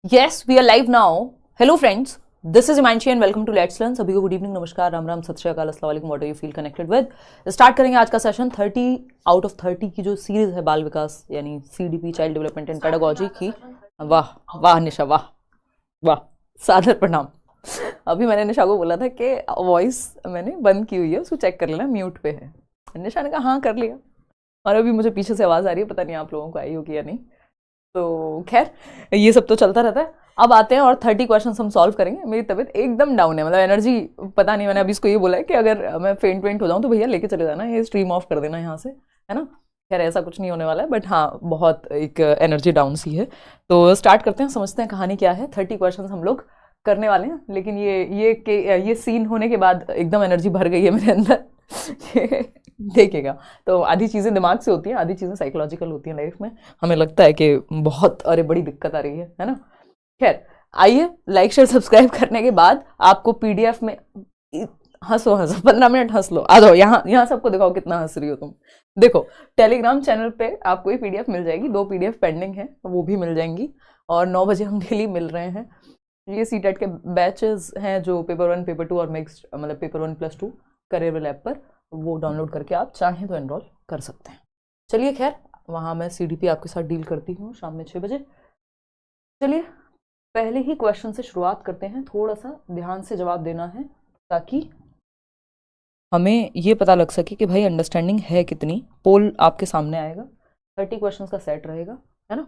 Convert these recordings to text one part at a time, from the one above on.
Yes, we are live now. Hello friends, this is Imanshi and welcome to Let's Learn. सभी को good evening, नमस्कार, राम राम, सत श्री अकाल, अस्सलाम वालेकुम, what do you feel connected with. Start करेंगे आज का सेशन 30 आउट ऑफ 30 की जो सीरीज है बाल विकास यानी CDP child development and pedagogy की। वाह वाह निशा, वाह वाह, सादर प्रणाम। अभी मैंने निशा को बोला था कि वॉइस मैंने बंद की हुई है, उसको चेक कर लेना, म्यूट पे है। निशा ने कहा हाँ कर लिया, और अभी मुझे पीछे से आवाज़ आ रही है, पता नहीं आप लोगों को आई होगी या नहीं। तो खैर ये सब तो चलता रहता है। अब आते हैं और 30 क्वेश्चंस हम सॉल्व करेंगे। मेरी तबीयत एकदम डाउन है, मतलब एनर्जी पता नहीं, मैंने अभी इसको ये बोला है कि अगर मैं फेंट हो जाऊँ तो भैया लेके चले जाना, ये स्ट्रीम ऑफ कर देना यहाँ से, है ना। खैर ऐसा कुछ नहीं होने वाला है, बट हाँ बहुत एक एनर्जी डाउन सी है। तो स्टार्ट करते हैं, समझते हैं कहानी क्या है। 30 क्वेश्चन हम लोग करने वाले हैं, लेकिन ये सीन होने के बाद एकदम एनर्जी भर गई है मेरे अंदर। देखिएगा, तो आधी चीज़ें दिमाग से होती हैं, आधी चीज़ें साइकोलॉजिकल होती हैं लाइफ में। हमें लगता है कि बहुत अरे बड़ी दिक्कत आ रही है ना। खैर आइए, लाइक शेयर सब्सक्राइब करने के बाद आपको PDF में हंसो 15 मिनट हंस लो, आ जाओ यहाँ सबको दिखाओ कितना हंस रही हो तुम। देखो टेलीग्राम चैनल पे आपको ये PDF मिल जाएगी, 2 PDF पेंडिंग है, वो भी मिल जाएंगी। और 9 बजे हम डेली मिल रहे हैं। ये CTET के बैचेस हैं जो पेपर 1 पेपर 2 और मिक्स्ड, मतलब पेपर 1+2 करियर ऐप पर, वो डाउनलोड करके आप चाहें तो एनरोल कर सकते हैं। चलिए खैर, वहाँ मैं CDP आपके साथ डील करती हूँ शाम में 6 बजे। चलिए पहले ही क्वेश्चन से शुरुआत करते हैं। थोड़ा सा ध्यान से जवाब देना है ताकि हमें ये पता लग सके कि भाई अंडरस्टैंडिंग है कितनी। पोल आपके सामने आएगा, 30 क्वेश्चंस का सेट रहेगा, है ना।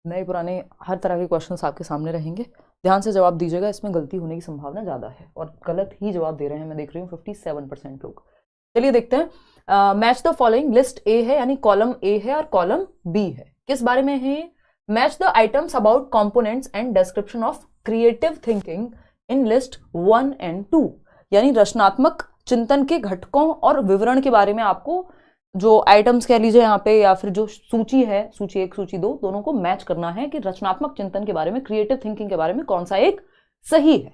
नए पुराने हर तरह के क्वेश्चंस आपके सामने रहेंगे। ध्यान से जवाब दीजिएगा, इसमें गलती होने की संभावना ज़्यादा है, और गलत ही जवाब दे रहे हैं, मैं देख रही हूँ 57% लोग। चलिए देखते हैं। Match the following, list A है यानी कॉलम A है और कॉलम B है। किस बारे में है? Match the items about components and description of creative thinking in list 1 and 2, यानी रचनात्मक चिंतन के घटकों और विवरण के बारे में आपको जो आइटम्स कह लीजिए यहाँ पे, या फिर जो सूची है, सूची 1 सूची 2, दोनों को मैच करना है कि रचनात्मक चिंतन के बारे में, क्रिएटिव थिंकिंग के बारे में कौन सा एक सही है,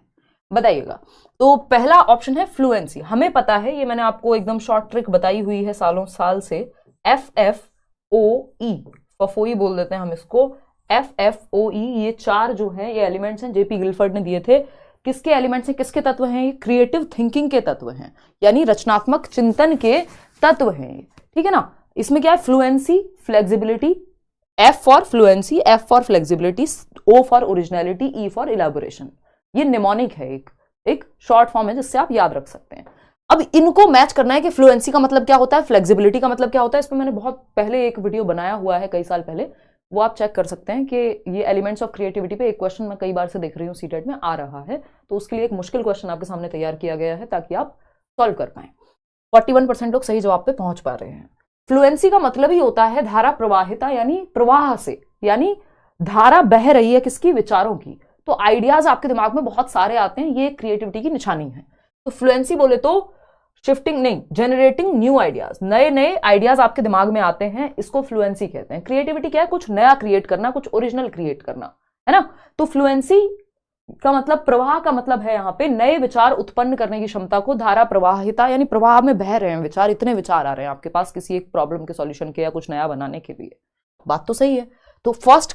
बताइएगा। तो पहला ऑप्शन है फ्लुएंसी। हमें पता है, ये मैंने आपको एकदम शॉर्ट ट्रिक बताई हुई है साल से। FFOE, फफोई बोल देते हैं हम इसको, FFOE, ये 4 जो है ये एलिमेंट्स हैं, JP गिलफर्ड ने दिए थे। किसके एलिमेंट्स हैं, किसके तत्व हैं? ये क्रिएटिव थिंकिंग के तत्व हैं, यानी रचनात्मक चिंतन के तत्व हैं, ठीक है ना। इसमें क्या है? Fluency, flexibility, F for fluency, F for flexibility, O for originality, E for elaboration. ये निमोनिक है, एक शॉर्ट फॉर्म है जिससे आप याद रख सकते हैं। अब इनको मैच करना है कि फ्लुएंसी का मतलब क्या होता है, फ्लेक्सिबिलिटी का मतलब क्या होता है। इस पर मैंने बहुत पहले एक वीडियो बनाया हुआ है, कई साल पहले, वो आप चेक कर सकते हैं कि ये एलिमेंट्स ऑफ क्रिएटिविटी पे एक क्वेश्चन मैं कई बार से देख रही हूँ CTET में आ रहा है, तो उसके लिए एक मुश्किल क्वेश्चन आपके सामने तैयार किया गया है ताकि आप सॉल्व कर पाए। 41% लोग सही जवाब पे पहुंच पा रहे हैं। फ्लुएंसी का मतलब ही होता है धारा प्रवाहिता, यानी प्रवाह से, यानी धारा बह रही है किसकी? विचारों की। तो आइडियाज आपके दिमाग में बहुत सारे आते हैं, ये क्रिएटिविटी की निशानी है। तो फ्लुएंसी बोले तो शिफ्टिंग नहीं, जनरेटिंग न्यू आइडियाज, नए नए आइडियाज आपके दिमाग में आते हैं, इसको फ्लुएंसी कहते हैं। क्रिएटिविटी क्या है? कुछ नया क्रिएट करना, कुछ ओरिजिनल क्रिएट करना, है ना। तो फ्लुएंसी का मतलब, प्रवाह का मतलब है यहाँ पे नए विचार उत्पन्न करने की क्षमता को। धारा प्रवाहिता यानी प्रवाह में बह रहे हैं विचार, इतने विचार आ रहे हैं आपके पास किसी एक प्रॉब्लम के सॉल्यूशन के या कुछ नया बनाने के लिए। बात तो सही है। तो फर्स्ट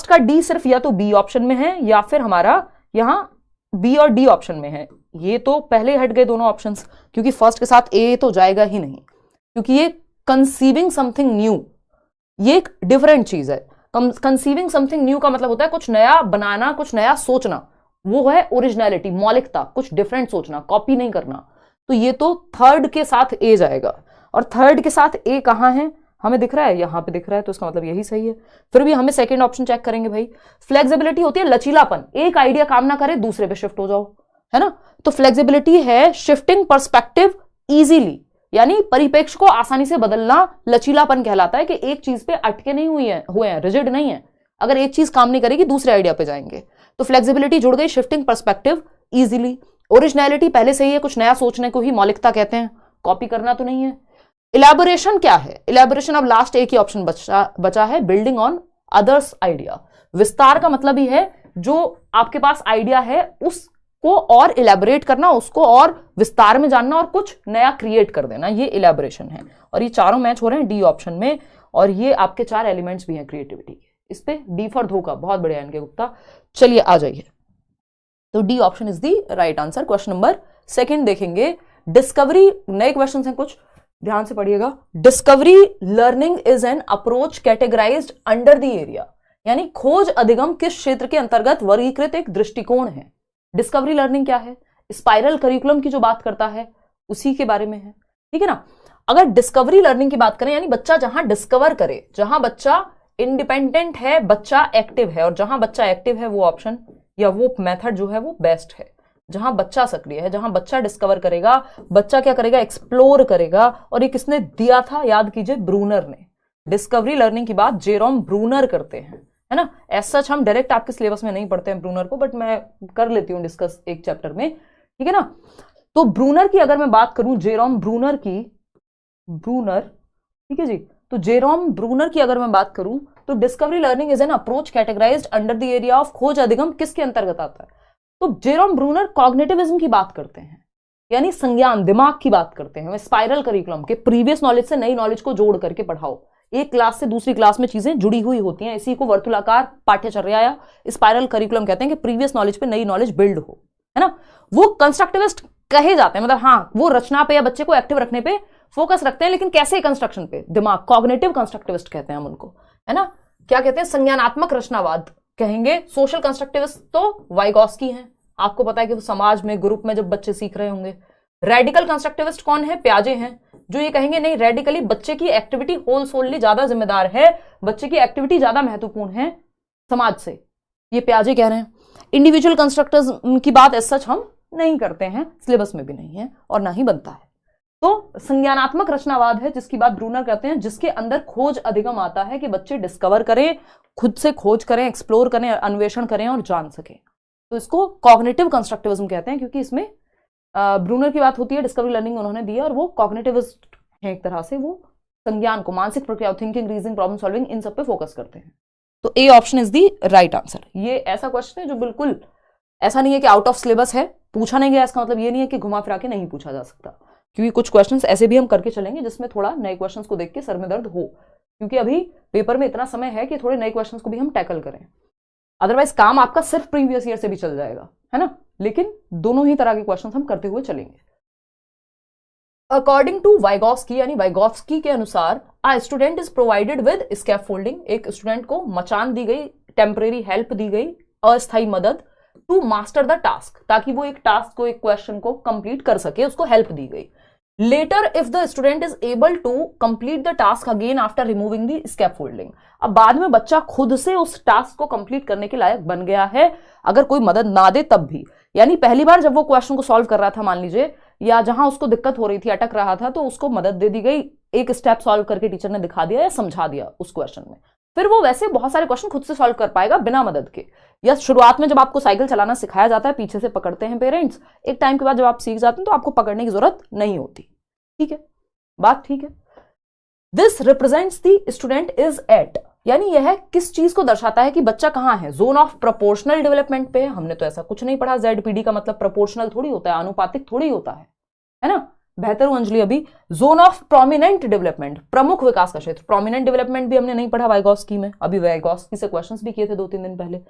का D सिर्फ या तो B ऑप्शन में है या फिर हमारा यहाँ B और D ऑप्शन में है। ये तो पहले हट गए दोनों ऑप्शंस, क्योंकि फर्स्ट के साथ A तो जाएगा ही नहीं, क्योंकि ये कंसीविंग समथिंग न्यू, ये एक डिफरेंट चीज है। कंसीविंग समथिंग न्यू का मतलब होता है कुछ नया बनाना, कुछ नया सोचना, वो है ओरिजिनलिटी, मौलिकता, कुछ डिफरेंट सोचना, कॉपी नहीं करना। तो ये तो थर्ड के साथ A जाएगा, और थर्ड के साथ A कहाँ है? हमें दिख रहा है, यहाँ पे दिख रहा है, तो इसका मतलब यही सही है। फिर भी हमें सेकंड ऑप्शन चेक करेंगे भाई। फ्लेक्सिबिलिटी होती है लचीलापन, एक आइडिया काम ना करे दूसरे पे शिफ्ट हो जाओ, है ना। तो फ्लेक्सिबिलिटी है शिफ्टिंग पर्सपेक्टिव इजीली, यानी परिप्रेक्ष्य को आसानी से बदलना लचीलापन कहलाता है, कि एक चीज पे अटके नहीं हुए हैं, रिजिड नहीं है। अगर एक चीज काम नहीं करेगी दूसरे आइडिया पे जाएंगे। तो फ्लेक्सिबिलिटी जुड़ गई, शिफ्टिंग पर्सपेक्टिव इजीली। ओरिजिनलिटी पहले से ही है, कुछ नया सोचने को ही मौलिकता कहते हैं, कॉपी करना तो नहीं है। इलैबोरेशन क्या है? इलैबोरेशन, अब लास्ट एक ही ऑप्शन बचा है, बिल्डिंग ऑन अदर्स आइडिया। विस्तार का मतलब ही है जो आपके पास आइडिया है उसको और इलैबोरेट करना, उसको और विस्तार में जानना और कुछ नया क्रिएट कर देना, ये इलैबोरेशन है। और ये चारों मैच हो रहे हैं D ऑप्शन में, और ये आपके 4 एलिमेंट्स भी हैं क्रिएटिविटी के। इस पे डी फॉर धोखा, बहुत बढ़िया इनके गुप्ता। चलिए आ जाइए, तो D option is the right answer. Question number second देखेंगे, डिस्कवरी, नए क्वेश्चन हैं कुछ, ध्यान से पढ़िएगा। Discovery learning is an approach categorised under the area, यानी खोज अधिगम किस क्षेत्र के अंतर्गत वर्गीकृत एक दृष्टिकोण है। डिस्कवरी लर्निंग क्या है, स्पाइरल करिकुलम की जो बात करता है उसी के बारे में है, ठीक है ना। अगर डिस्कवरी लर्निंग की बात करें, यानी बच्चा जहां डिस्कवर करे, जहां बच्चा इंडिपेंडेंट है, बच्चा एक्टिव है, और जहां बच्चा एक्टिव है वो ऑप्शन या वो मेथड जो है वो बेस्ट है। जहां बच्चा सक्रिय है, जहां बच्चा डिस्कवर करेगा, बच्चा क्या करेगा, एक्सप्लोर करेगा। और ये किसने दिया था, याद कीजिए, ब्रूनर ने। डिस्कवरी लर्निंग की बात जेरोम ब्रूनर करते हैं, है ना। एज सच हम डायरेक्ट आपके सिलेबस में नहीं पढ़ते हैं ब्रूनर को, बट मैं कर लेती हूँ डिस्कस एक चैप्टर में, ठीक है ना। तो ब्रूनर की अगर मैं बात करूं, जेरोम ब्रूनर की, ब्रूनर, ठीक है जी, तो जेरोम ब्रूनर की अगर मैं बात करूं तो discovery learning is an approach categorised under the area of, खोज अधिगम किसके अंतर्गत आता है। तो जेरोम ब्रूनर कॉग्निटिविज्म की बात करते हैं, यानी संज्ञान, दिमाग की बात करते हैं। स्पाइरल करिकुलम के प्रीवियस नॉलेज से नई नॉलेज को जोड़ करके पढ़ाओ। एक क्लास से दूसरी क्लास में चीजें जुड़ी हुई होती हैं, इसी को वर्तुलाकार पाठ्यचर्या या स्पाइरल करिकुलम कहते हैं कि प्रीवियस नॉलेज पे नई नॉलेज बिल्ड हो, है ना। वो कंस्ट्रक्टिविस्ट कहे जाते हैं, मतलब हाँ वो रचना पे या बच्चे को एक्टिव रखने पे फोकस रखते हैं, लेकिन कैसे कंस्ट्रक्शन पे, दिमाग, कॉग्निटिव कंस्ट्रक्टिविस्ट कहते हैं हम उनको, है ना। क्या कहते हैं, संज्ञानात्मक रचनावाद कहेंगे। सोशल कंस्ट्रक्टिविस्ट तो वाइगॉस्की हैं, आपको पता है कि वो समाज में, ग्रुप में जब बच्चे सीख रहे होंगे। रेडिकल कंस्ट्रक्टिविस्ट कौन है, प्याजे हैं, जो ये कहेंगे नहीं, रेडिकली बच्चे की एक्टिविटी होल सोलली ज्यादा जिम्मेदार है, बच्चे की एक्टिविटी ज्यादा महत्वपूर्ण है समाज से, ये प्याजे कह रहे हैं। इंडिविजुअल कंस्ट्रक्टर्स की बात एज सच हम नहीं करते हैं, सिलेबस में भी नहीं है और ना ही बनता है। तो संज्ञानात्मक रचनावाद है जिसकी बात ब्रूनर करते हैं, जिसके अंदर खोज अधिगम आता है कि बच्चे डिस्कवर करें, खुद से खोज करें, एक्सप्लोर करें, अन्वेषण करें और जान सकें। तो इसको कॉग्निटिव कंस्ट्रक्टिविज्म कहते हैं, क्योंकि इसमें ब्रूनर की बात होती है, डिस्कवरी लर्निंग उन्होंने दी है, और वो कॉग्निटिविस्ट है एक तरह से, वो संज्ञान को, मानसिक प्रक्रिया, थिंकिंग, रीजनिंग, प्रॉब्लम सॉल्विंग, इन सब पे फोकस करते हैं। तो A option is the right answer. ये ऐसा क्वेश्चन है जो बिल्कुल ऐसा नहीं है कि आउट ऑफ सिलेबस है, पूछा नहीं गया, इसका मतलब ये नहीं है कि घुमा फिरा के नहीं पूछा जा सकता, क्योंकि कुछ क्वेश्चंस ऐसे भी हम करके चलेंगे जिसमें थोड़ा नए क्वेश्चंस को देख के सर में दर्द हो, क्योंकि अभी पेपर में इतना समय है कि थोड़े नए क्वेश्चंस को भी हम टैकल करें। अदरवाइज काम आपका सिर्फ प्रीवियस ईयर से भी चल जाएगा, है ना, लेकिन दोनों ही तरह के क्वेश्चंस हम करते हुए चलेंगे। अकॉर्डिंग टू वाइगॉस्की, यानी वाइगॉस्की के अनुसार, अ student is provided with scaffolding, एक स्टूडेंट को मचान दी गई, टेम्परेरी हेल्प दी गई, अस्थायी मदद, टू मास्टर द टास्क, ताकि वो एक टास्क को, एक क्वेश्चन को कंप्लीट कर सके, उसको हेल्प दी गई। Later if the student is able to complete the task again after removing the scaffolding, अब बाद में बच्चा खुद से उस टास्क को कंप्लीट करने के लायक बन गया है, अगर कोई मदद ना दे तब भी। यानी पहली बार जब वो क्वेश्चन को सॉल्व कर रहा था, मान लीजिए, या जहां उसको दिक्कत हो रही थी, अटक रहा था, तो उसको मदद दे दी गई, एक स्टेप सॉल्व करके टीचर ने दिखा दिया या समझा दिया उस क्वेश्चन में, फिर वो वैसे बहुत सारे क्वेश्चन खुद से सॉल्व कर पाएगा बिना मदद के। या शुरुआत में जब आपको साइकिल चलाना सिखाया जाता है, पीछे से पकड़ते हैं पेरेंट्स, एक टाइम के बाद जब आप सीख जाते हैं तो आपको पकड़ने की जरूरत नहीं होती, ठीक है, बात ठीक है। This represents the student is at, यानी यह किस चीज को दर्शाता है कि बच्चा कहां है, जोन ऑफ प्रोपोर्शनल डेवलपमेंट पे। हमने तो ऐसा कुछ नहीं पढ़ा, ZPD का मतलब प्रोपोर्शनल थोड़ी होता है, आनुपातिक थोड़ी होता है ना। बेहतर हूं अंजलि अभी। जोन ऑफ प्रोमिनेंट डेवलपमेंट, प्रमुख विकास का क्षेत्र, प्रोमिनेंट डेवलपमेंट भी हमने नहीं पढ़ा वाइगॉस्की में, अभी वाइगॉस्की से क्वेश्चंस भी किए थे 2-3 दिन पहले।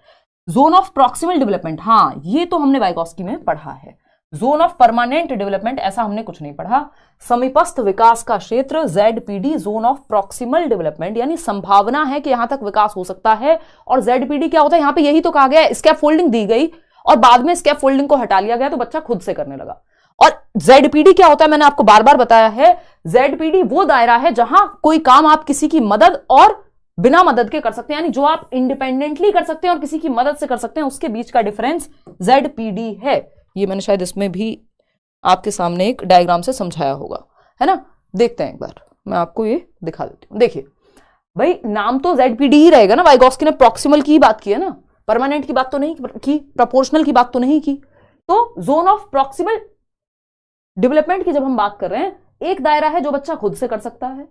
जोन ऑफ प्रॉक्सिमल डेवलपमेंट, हाँ ये तो हमने वाइगॉस्की में पढ़ा है। जोन ऑफ परमानेंट डेवलपमेंट ऐसा हमने कुछ नहीं पढ़ा। समीपस्थ विकास का क्षेत्र ZPD, zone of proximal development, यानी संभावना है कि यहां तक विकास हो सकता है। और ZPD क्या होता है, यहां पे यही तो कहा गया है, स्कैफोल्डिंग दी गई और बाद में स्कैफोल्डिंग को हटा लिया गया तो बच्चा खुद से करने लगा। और ZPD क्या होता है, मैंने आपको बार बार बताया है, ZPD वो दायरा है जहां कोई काम आप किसी की मदद और बिना मदद के कर सकते हैं, यानी जो आप इंडिपेंडेंटली कर सकते हैं और किसी की मदद से कर सकते हैं, उसके बीच का डिफरेंस ZPD है। ये मैंने शायद इसमें भी आपके सामने एक डायग्राम से समझाया होगा, है ना। देखते हैं एक बार, मैं आपको ये दिखा देती हूं। देखिए भाई, नाम तो ZPD ही रहेगा ना, वाइगॉस्की ने प्रॉक्सिमल की बात की है ना, परमानेंट की बात तो नहीं की, प्रोपोर्शनल की बात तो नहीं की। तो जोन ऑफ प्रॉक्सिमल डेवलपमेंट की जब हम बात कर रहे हैं, एक दायरा है जो बच्चा खुद से कर सकता है,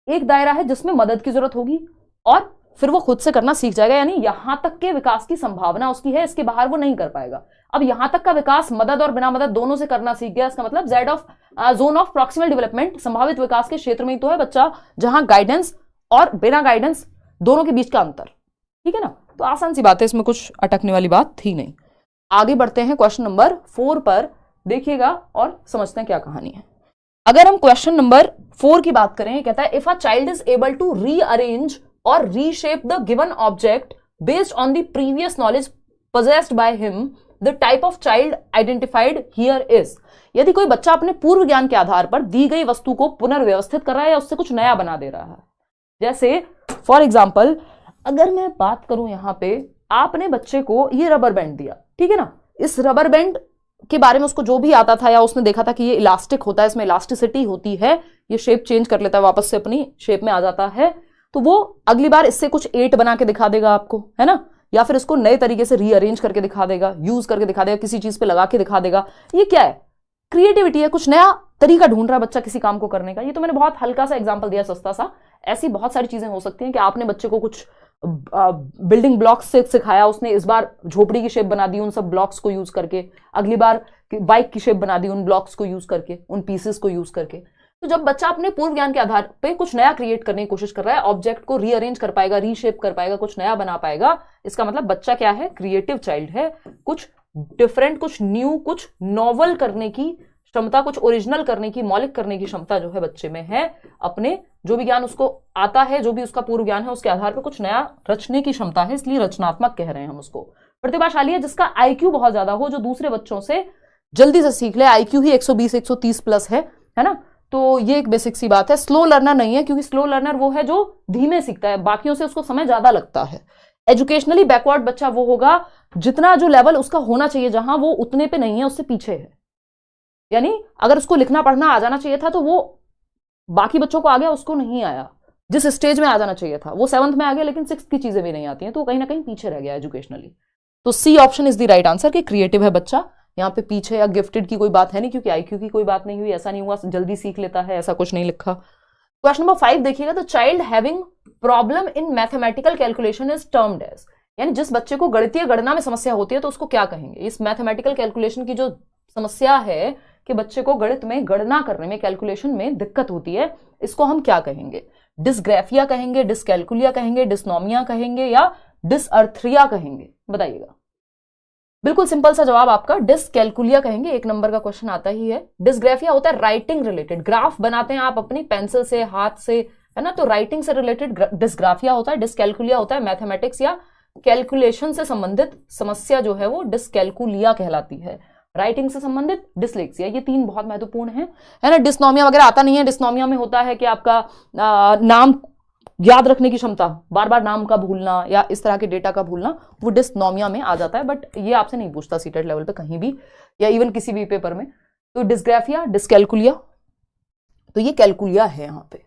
एक दायरा है जिसमें मदद की जरूरत होगी और फिर वो खुद से करना सीख जाएगा, यानी यहां तक के विकास की संभावना उसकी है, इसके बाहर वो नहीं कर पाएगा। अब यहां तक का विकास मदद और बिना मदद दोनों से करना सीख गया, इसका मतलब जोन ऑफ प्रॉक्सिमल डेवलपमेंट, संभावित विकास के क्षेत्र में ही तो है बच्चा, जहां गाइडेंस और बिना गाइडेंस दोनों के बीच का अंतर, ठीक है ना। तो आसान सी बात है, इसमें कुछ अटकने वाली बात थी नहीं। आगे बढ़ते हैं क्वेश्चन नंबर 4 पर, देखिएगा और समझते हैं क्या कहानी है। अगर हम क्वेश्चन नंबर 4 की बात करें, कहता है if a child is able to rearrange और reshape the given object based on the previous knowledge possessed by him, the type of child identified here is। यदि कोई बच्चा अपने पूर्व ज्ञान के आधार पर दी गई वस्तु को पुनर्व्यवस्थित कर रहा है या उससे कुछ नया बना दे रहा है, जैसे फॉर एग्जाम्पल अगर मैं बात करूं यहां पे, आपने बच्चे को ये रबर बैंड दिया, ठीक है ना, इस रबर बैंड के बारे में उसको जो भी आता था या उसने देखा था कि ये इलास्टिक होता है, इसमें इलास्टिसिटी होती है, ये शेप चेंज कर लेता है, वापस से अपनी शेप में आ जाता है, तो वो अगली बार इससे कुछ 8 बना के दिखा देगा आपको, है ना, या फिर इसको नए तरीके से रीअरेंज करके दिखा देगा, यूज करके दिखा देगा, किसी चीज पे लगा के दिखा देगा। ये क्या है? क्रिएटिविटी है, कुछ नया तरीका ढूंढ रहा है बच्चा किसी काम को करने का। ये तो मैंने बहुत हल्का सा एग्जांपल दिया, सस्ता सा। ऐसी बहुत सारी चीजें हो सकती हैं कि आपने बच्चे को कुछ बिल्डिंग ब्लॉक्स से सिखाया, उसने इस बार झोपड़ी की शेप बना दी उन सब ब्लॉक्स को यूज करके, अगली बार बाइक की शेप बना दी उन ब्लॉक्स को यूज करके, उन पीसेस को यूज करके। तो जब बच्चा अपने पूर्व ज्ञान के आधार पे कुछ नया क्रिएट करने की कोशिश कर रहा है, ऑब्जेक्ट को रीअरेंज कर पाएगा, रीशेप कर पाएगा, कुछ नया बना पाएगा, इसका मतलब बच्चा क्या है? क्रिएटिव चाइल्ड है। कुछ डिफरेंट, कुछ न्यू, कुछ नॉवल करने की क्षमता, कुछ ओरिजिनल करने की, मौलिक करने की क्षमता जो है बच्चे में है। अपने जो भी ज्ञान उसको आता है, जो भी उसका पूर्व ज्ञान है, उसके आधार पर कुछ नया रचने की क्षमता है, इसलिए रचनात्मक कह रहे हैं हम उसको। प्रतिभाशाली है जिसका आईक्यू बहुत ज्यादा हो, जो दूसरे बच्चों से जल्दी से सीख ले। आईक्यू ही 120-130 प्लस है ना, तो ये एक बेसिक सी बात है। स्लो लर्नर नहीं है, क्योंकि स्लो लर्नर वो है जो धीमे सीखता है, बाकियों से उसको समय ज्यादा लगता है। एजुकेशनली बैकवर्ड बच्चा वो होगा जितना जो लेवल उसका होना चाहिए, जहां वो उतने पे नहीं है, उससे पीछे है। यानी अगर उसको लिखना पढ़ना आ जाना चाहिए था तो वो बाकी बच्चों को आ गया, उसको नहीं आया। जिस स्टेज में आ जाना चाहिए था वो 7th में आ गया, लेकिन 6th की चीजें भी नहीं आती हैं, तो कहीं ना कहीं पीछे रह गया एजुकेशनली। तो C option is the right answer कि क्रिएटिव है बच्चा। यहाँ पे पीछे या गिफ्टेड की कोई बात है नहीं, क्योंकि आईक्यू की कोई बात नहीं हुई, ऐसा नहीं हुआ जल्दी सीख लेता है, ऐसा कुछ नहीं लिखा। क्वेश्चन नंबर 5 देखिएगा, तो child having problem in mathematical calculation is termed as. यानी जिस बच्चे को गणितीय गणना में समस्या होती है तो उसको क्या कहेंगे? इस मैथमेटिकल कैलकुलेशन की जो समस्या है कि बच्चे को गणित में गणना करने में, कैलकुलेशन में दिक्कत होती है, इसको हम क्या कहेंगे? डिस्ग्राफिया कहेंगे, डिसकैलकुलिया कहेंगे, डिस्नोमिया कहेंगे या डिसअर्थरिया कहेंगे? बताइएगा। बिल्कुल सिंपल सा जवाब आपका डिसकैलकुलिया कहेंगे। 1 नंबर का क्वेश्चन आता ही है। डिसग्राफिया होता है राइटिंग रिलेटेड, ग्राफ बनाते हैं आप अपनी पेंसिल से, हाथ से, है ना, तो राइटिंग से रिलेटेड डिसग्राफिया होता है। डिसकैलकुलिया होता है मैथमेटिक्स या कैलकुलेशन से संबंधित समस्या जो है वो डिसकैलकुलिया कहलाती है। राइटिंग से संबंधित डिसलेक्सिया, ये 3 बहुत महत्वपूर्ण है ना। डिस्नोमिया वगैरह आता नहीं है। डिस्नोमिया में होता है कि आपका नाम याद रखने की क्षमता, बार बार नाम का भूलना या इस तरह के डेटा का भूलना, वो डिस्नोमिया में आ जाता है। बट ये आपसे नहीं पूछता सीटेट लेवल पे कहीं भी या इवन किसी भी पेपर में। तो डिसग्राफिया, डिसकैलकुलिया, तो ये कैलकुलिया है। यहाँ पे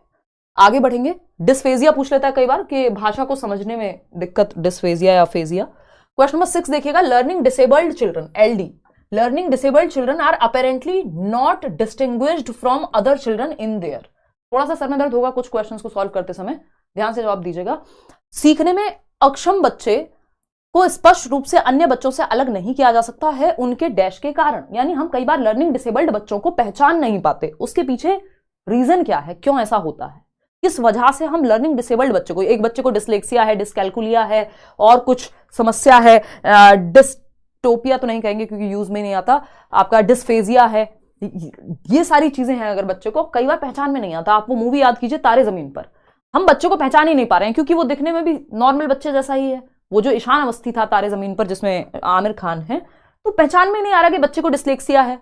आगे बढ़ेंगे। डिस्फेजिया पूछ लेता है कई बार कि भाषा को समझने में दिक्कत, डिस्फेजिया या फेजिया। क्वेश्चन नंबर 6 देखिएगा, learning disabled children, LD, learning disabled children are apparently not distinguished from other children in their. थोड़ा सा सर में दर्द होगा कुछ क्वेश्चंस को सॉल्व करते समय, ध्यान से जवाब दीजिएगा। सीखने में अक्षम बच्चे को स्पष्ट रूप से अन्य बच्चों से अलग नहीं किया जा सकता है उनके डैश के कारण। यानी हम कई बार लर्निंग डिसेबल्ड बच्चों को पहचान नहीं पाते, उसके पीछे रीजन क्या है, क्यों ऐसा होता है, किस वजह से हम लर्निंग डिसेबल्ड बच्चे को, एक बच्चे को डिसलेक्सिया है, डिसकैलकुलिया है और कुछ समस्या है, डिस्टोपिया तो नहीं कहेंगे क्योंकि यूज में नहीं आता, आपका डिस्फेजिया है, ये सारी चीजें हैं। अगर बच्चे को कई बार पहचान में नहीं आता, आप वो मूवी याद कीजिए तारे जमीन पर, हम बच्चों को पहचान ही नहीं पा रहे हैं क्योंकि वो दिखने में भी नॉर्मल बच्चे जैसा ही है। वो जो ईशान अवस्थी था तारे जमीन पर जिसमें आमिर खान है, तो पहचान में नहीं आ रहा कि बच्चे को डिसलेक्सिया है।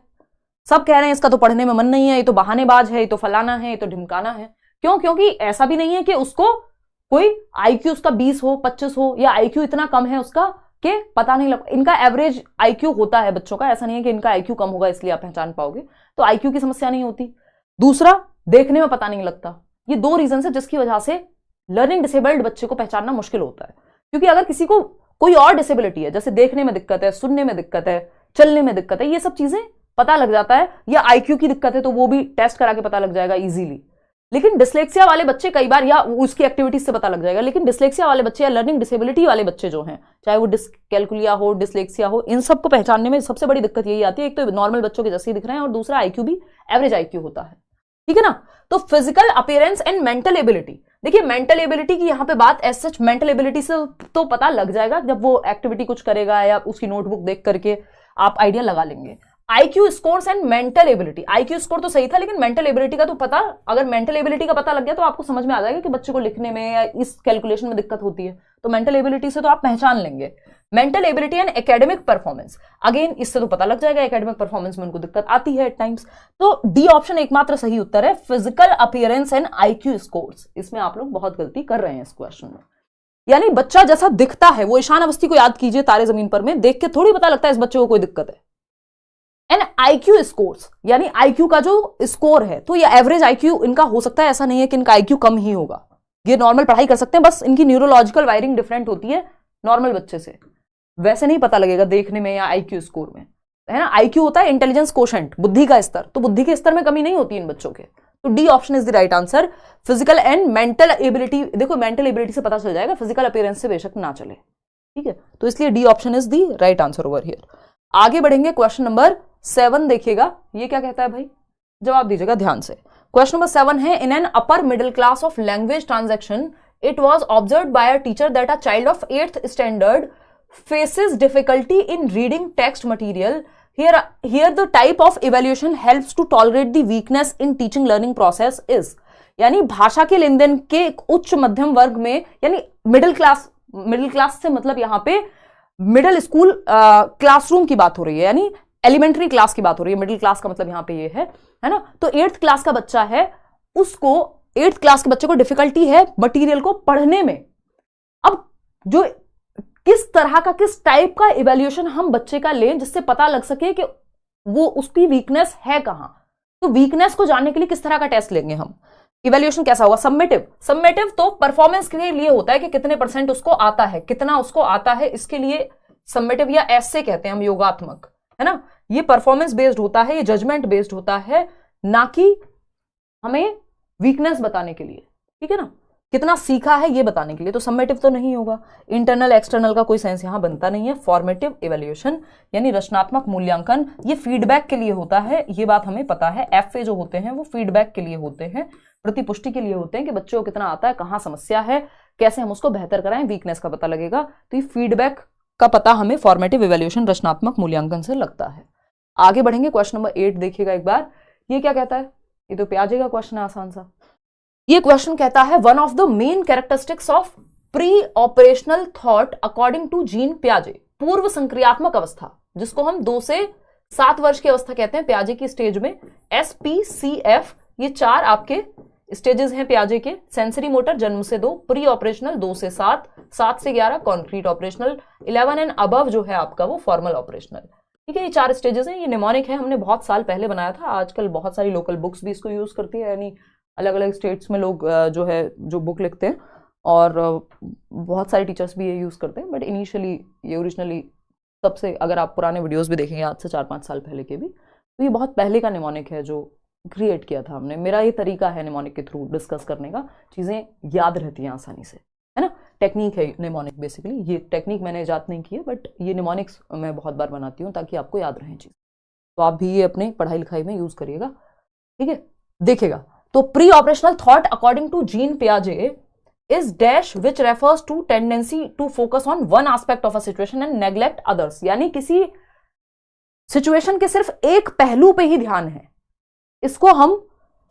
सब कह रहे हैं इसका तो पढ़ने में मन नहीं है, ये तो बहानेबाज है, ये तो फलाना है, ये तो ढिमकाना है। क्यों? क्योंकि ऐसा भी नहीं है कि उसको कोई आईक्यू उसका 20 हो, 25 हो, या आईक्यू इतना कम है उसका कि पता नहीं लग, इनका एवरेज आईक्यू होता है बच्चों का, ऐसा नहीं है कि इनका आईक्यू कम होगा इसलिए आप पहचान पाओगे, तो आईक्यू की समस्या नहीं होती। दूसरा, देखने में पता नहीं लगता। ये 2 रीजन है जिसकी वजह से लर्निंग डिसेबल्ड बच्चे को पहचानना मुश्किल होता है। क्योंकि अगर किसी को कोई और डिसेबिलिटी है, जैसे देखने में दिक्कत है, सुनने में दिक्कत है, चलने में दिक्कत है, ये सब चीजें पता लग जाता है, या आईक्यू की दिक्कत है तो वो भी टेस्ट करा के पता लग जाएगा इजीली। लेकिन डिसलेक्सिया वाले बच्चे कई बार, या उसकी एक्टिविटीज से पता लग जाएगा, लेकिन डिसलेक्सिया वाले बच्चे या लर्निंग डिसेबिलिटी वाले बच्चे जो हैं, चाहे वो डिसकैलकुलिया हो, डिसलेक्सिया हो, इन सबको पहचानने में सबसे बड़ी दिक्कत यही आती है, एक तो नॉर्मल बच्चों के जैसे ही दिख रहे हैं और दूसरा आईक्यू भी एवरेज आईक्यू होता है। ठीक है ना। तो physical appearance and mental ability, देखिए मेंटल एबिलिटी की यहाँ पे बात एज सच मेंटल एबिलिटी से तो पता लग जाएगा जब वो एक्टिविटी कुछ करेगा या उसकी नोटबुक देख करके आप आइडिया लगा लेंगे। IQ scores and mental ability, IQ score तो सही था लेकिन मेंटल एबिलिटी का तो पता, अगर मेंटल एबिलिटी का पता लग गया तो आपको समझ में आ जाएगा कि बच्चे को लिखने में या इस कैलकुलेशन में दिक्कत होती है, तो मेंटल एबिलिटी से तो आप पहचान लेंगे। Mental ability and academic performance, again इससे तो पता लग जाएगा एकेडमिक परफॉर्मेंस में उनको दिक्कत आती है एट टाइम्स, तो डी ऑप्शन एकमात्र सही उत्तर है, physical appearance and IQ scores. इसमें आप लोग बहुत गलती कर रहे हैं इस क्वेश्चन में। यानी बच्चा जैसा दिखता है, वो ईशान अवस्थी को याद कीजिए तारे जमीन पर में, देख के थोड़ी पता लगता है इस बच्चे को कोई दिक्कत है। एंड आईक्यू स्कोर्स, यानी आईक्यू का जो स्कोर है, तो ये एवरेज आईक्यू इनका हो सकता है, ऐसा नहीं है कि इनका आईक्यू कम ही होगा, ये नॉर्मल पढ़ाई कर सकते हैं, बस इनकी न्यूरोलॉजिकल वायरिंग डिफरेंट होती है नॉर्मल बच्चे से, वैसे नहीं पता लगेगा देखने में या आईक्यू स्कोर में, है ना। आईक्यू होता है इंटेलिजेंस कोशेंट, बुद्धि का स्तर, तो बुद्धि के स्तर में कमी नहीं होती इन बच्चों के, तो D option is the right answer. Physical and mental ability, देखो मेंटल एबिलिटी से पता चल जाएगा, फिजिकल अपीयरेंस से बेशक ना चले, ठीक है, तो इसलिए D option is the right answer over here. आगे बढ़ेंगे, क्वेश्चन नंबर 7 देखिएगा, ये क्या कहता है भाई, जवाब दीजिएगा ध्यान से। क्वेश्चन नंबर 7 है, in an upper middle class of language transaction it was observe by a teacher that a child of 8th standard faces difficulty in reading text material. Here the type of evaluation helps to tolerate the weakness in teaching learning process is, यानी भाषा के लेन then के उच्च मध्यम वर्ग में, यानी middle class से मतलब यहाँ पे मिडिल स्कूल क्लासरूम की बात हो रही है, यानी एलिमेंट्री क्लास की बात हो रही है, मिडिल क्लास का मतलब यहाँ पे ये है ना, तो 8th क्लास का बच्चा है, उसको 8th क्लास के बच्चे को डिफिकल्टी है मटीरियल को पढ़ने में। अब जो किस तरह का, किस टाइप का इवैल्यूएशन हम बच्चे का लें जिससे पता लग सके कि वो उसकी वीकनेस है कहां, तो वीकनेस को जानने के लिए किस तरह का टेस्ट लेंगे हम, इवैल्यूएशन कैसा होगा, सम्मेटिव तो परफॉर्मेंस के लिए होता है कि कितने % उसको आता है, कितना उसको आता है, इसके लिए सम्मेटिव या ऐसे कहते हैं हम योगात्मक, है ना, ये परफॉर्मेंस बेस्ड होता है, ये जजमेंट बेस्ड होता है, ना कि हमें वीकनेस बताने के लिए, ठीक है ना, कितना सीखा है ये बताने के लिए, तो सम्मेटिव तो नहीं होगा, इंटरनल एक्सटर्नल का कोई सेंस यहां बनता नहीं है। फॉर्मेटिव इवैल्यूएशन यानी रचनात्मक मूल्यांकन, ये फीडबैक के लिए होता है, ये बात हमें पता है, एफए जो होते हैं वो फीडबैक के लिए होते हैं, प्रतिपुष्टि के लिए होते हैं कि बच्चों को कितना आता है, कहां समस्या है, कैसे हम उसको बेहतर कराएं, वीकनेस का पता लगेगा, तो ये फीडबैक का पता हमें फॉर्मेटिव इवैल्यूएशन रचनात्मक मूल्यांकन से लगता है। आगे बढ़ेंगे, क्वेश्चन नंबर 8 देखिएगा एक बार, ये क्या कहता है, ये तो प्याजे का क्वेश्चन है आसान सा। ये क्वेश्चन कहता है, one of the main characteristics of pre operational thought according to Jean पियाजे, पूर्व संक्रियात्मक अवस्था, जिसको हम 2 से 7 वर्ष की अवस्था कहते हैं पियाजे की स्टेज में, SPCF, ये 4 आपके स्टेजेस हैं पियाजे के, सेंसरी मोटर जन्म से 2, प्री ऑपरेशनल 2 से 7, 7 से 11 कॉन्क्रीट ऑपरेशनल, 11 एंड अबव जो है आपका वो फॉर्मल ऑपरेशनल, ठीक है, ये 4 स्टेजेस हैं। ये निमोनिक है, हमने बहुत साल पहले बनाया था, आजकल बहुत सारी लोकल बुक्स भी इसको यूज करती है, यानी अलग अलग स्टेट्स में लोग जो है जो बुक लिखते हैं, और बहुत सारे टीचर्स भी ये यूज करते हैं, बट इनिशियली ये ओरिजिनली सबसे, अगर आप पुराने वीडियोस भी देखेंगे आज से 4-5 साल पहले के भी, तो ये बहुत पहले का निमोनिक है जो क्रिएट किया था हमने। मेरा ये तरीका है निमोनिक के थ्रू डिस्कस करने का, चीज़ें याद रहती हैं आसानी से, है ना, टेक्निक है निमोनिक बेसिकली, ये टेक्निक मैंने ईजाद नहीं की है, बट ये निमोनिक्स मैं बहुत बार बनाती हूँ ताकि आपको याद रहें चीज़, तो आप भी ये अपने पढ़ाई लिखाई में यूज करिएगा, ठीक है। देखिएगा, तो pre operational thought according to Jean पियाजे is dash which refers to tendency to focus on one aspect of a situation and neglect others, यानी किसी सिचुएशन के सिर्फ एक पहलू पे ही ध्यान है, इसको हम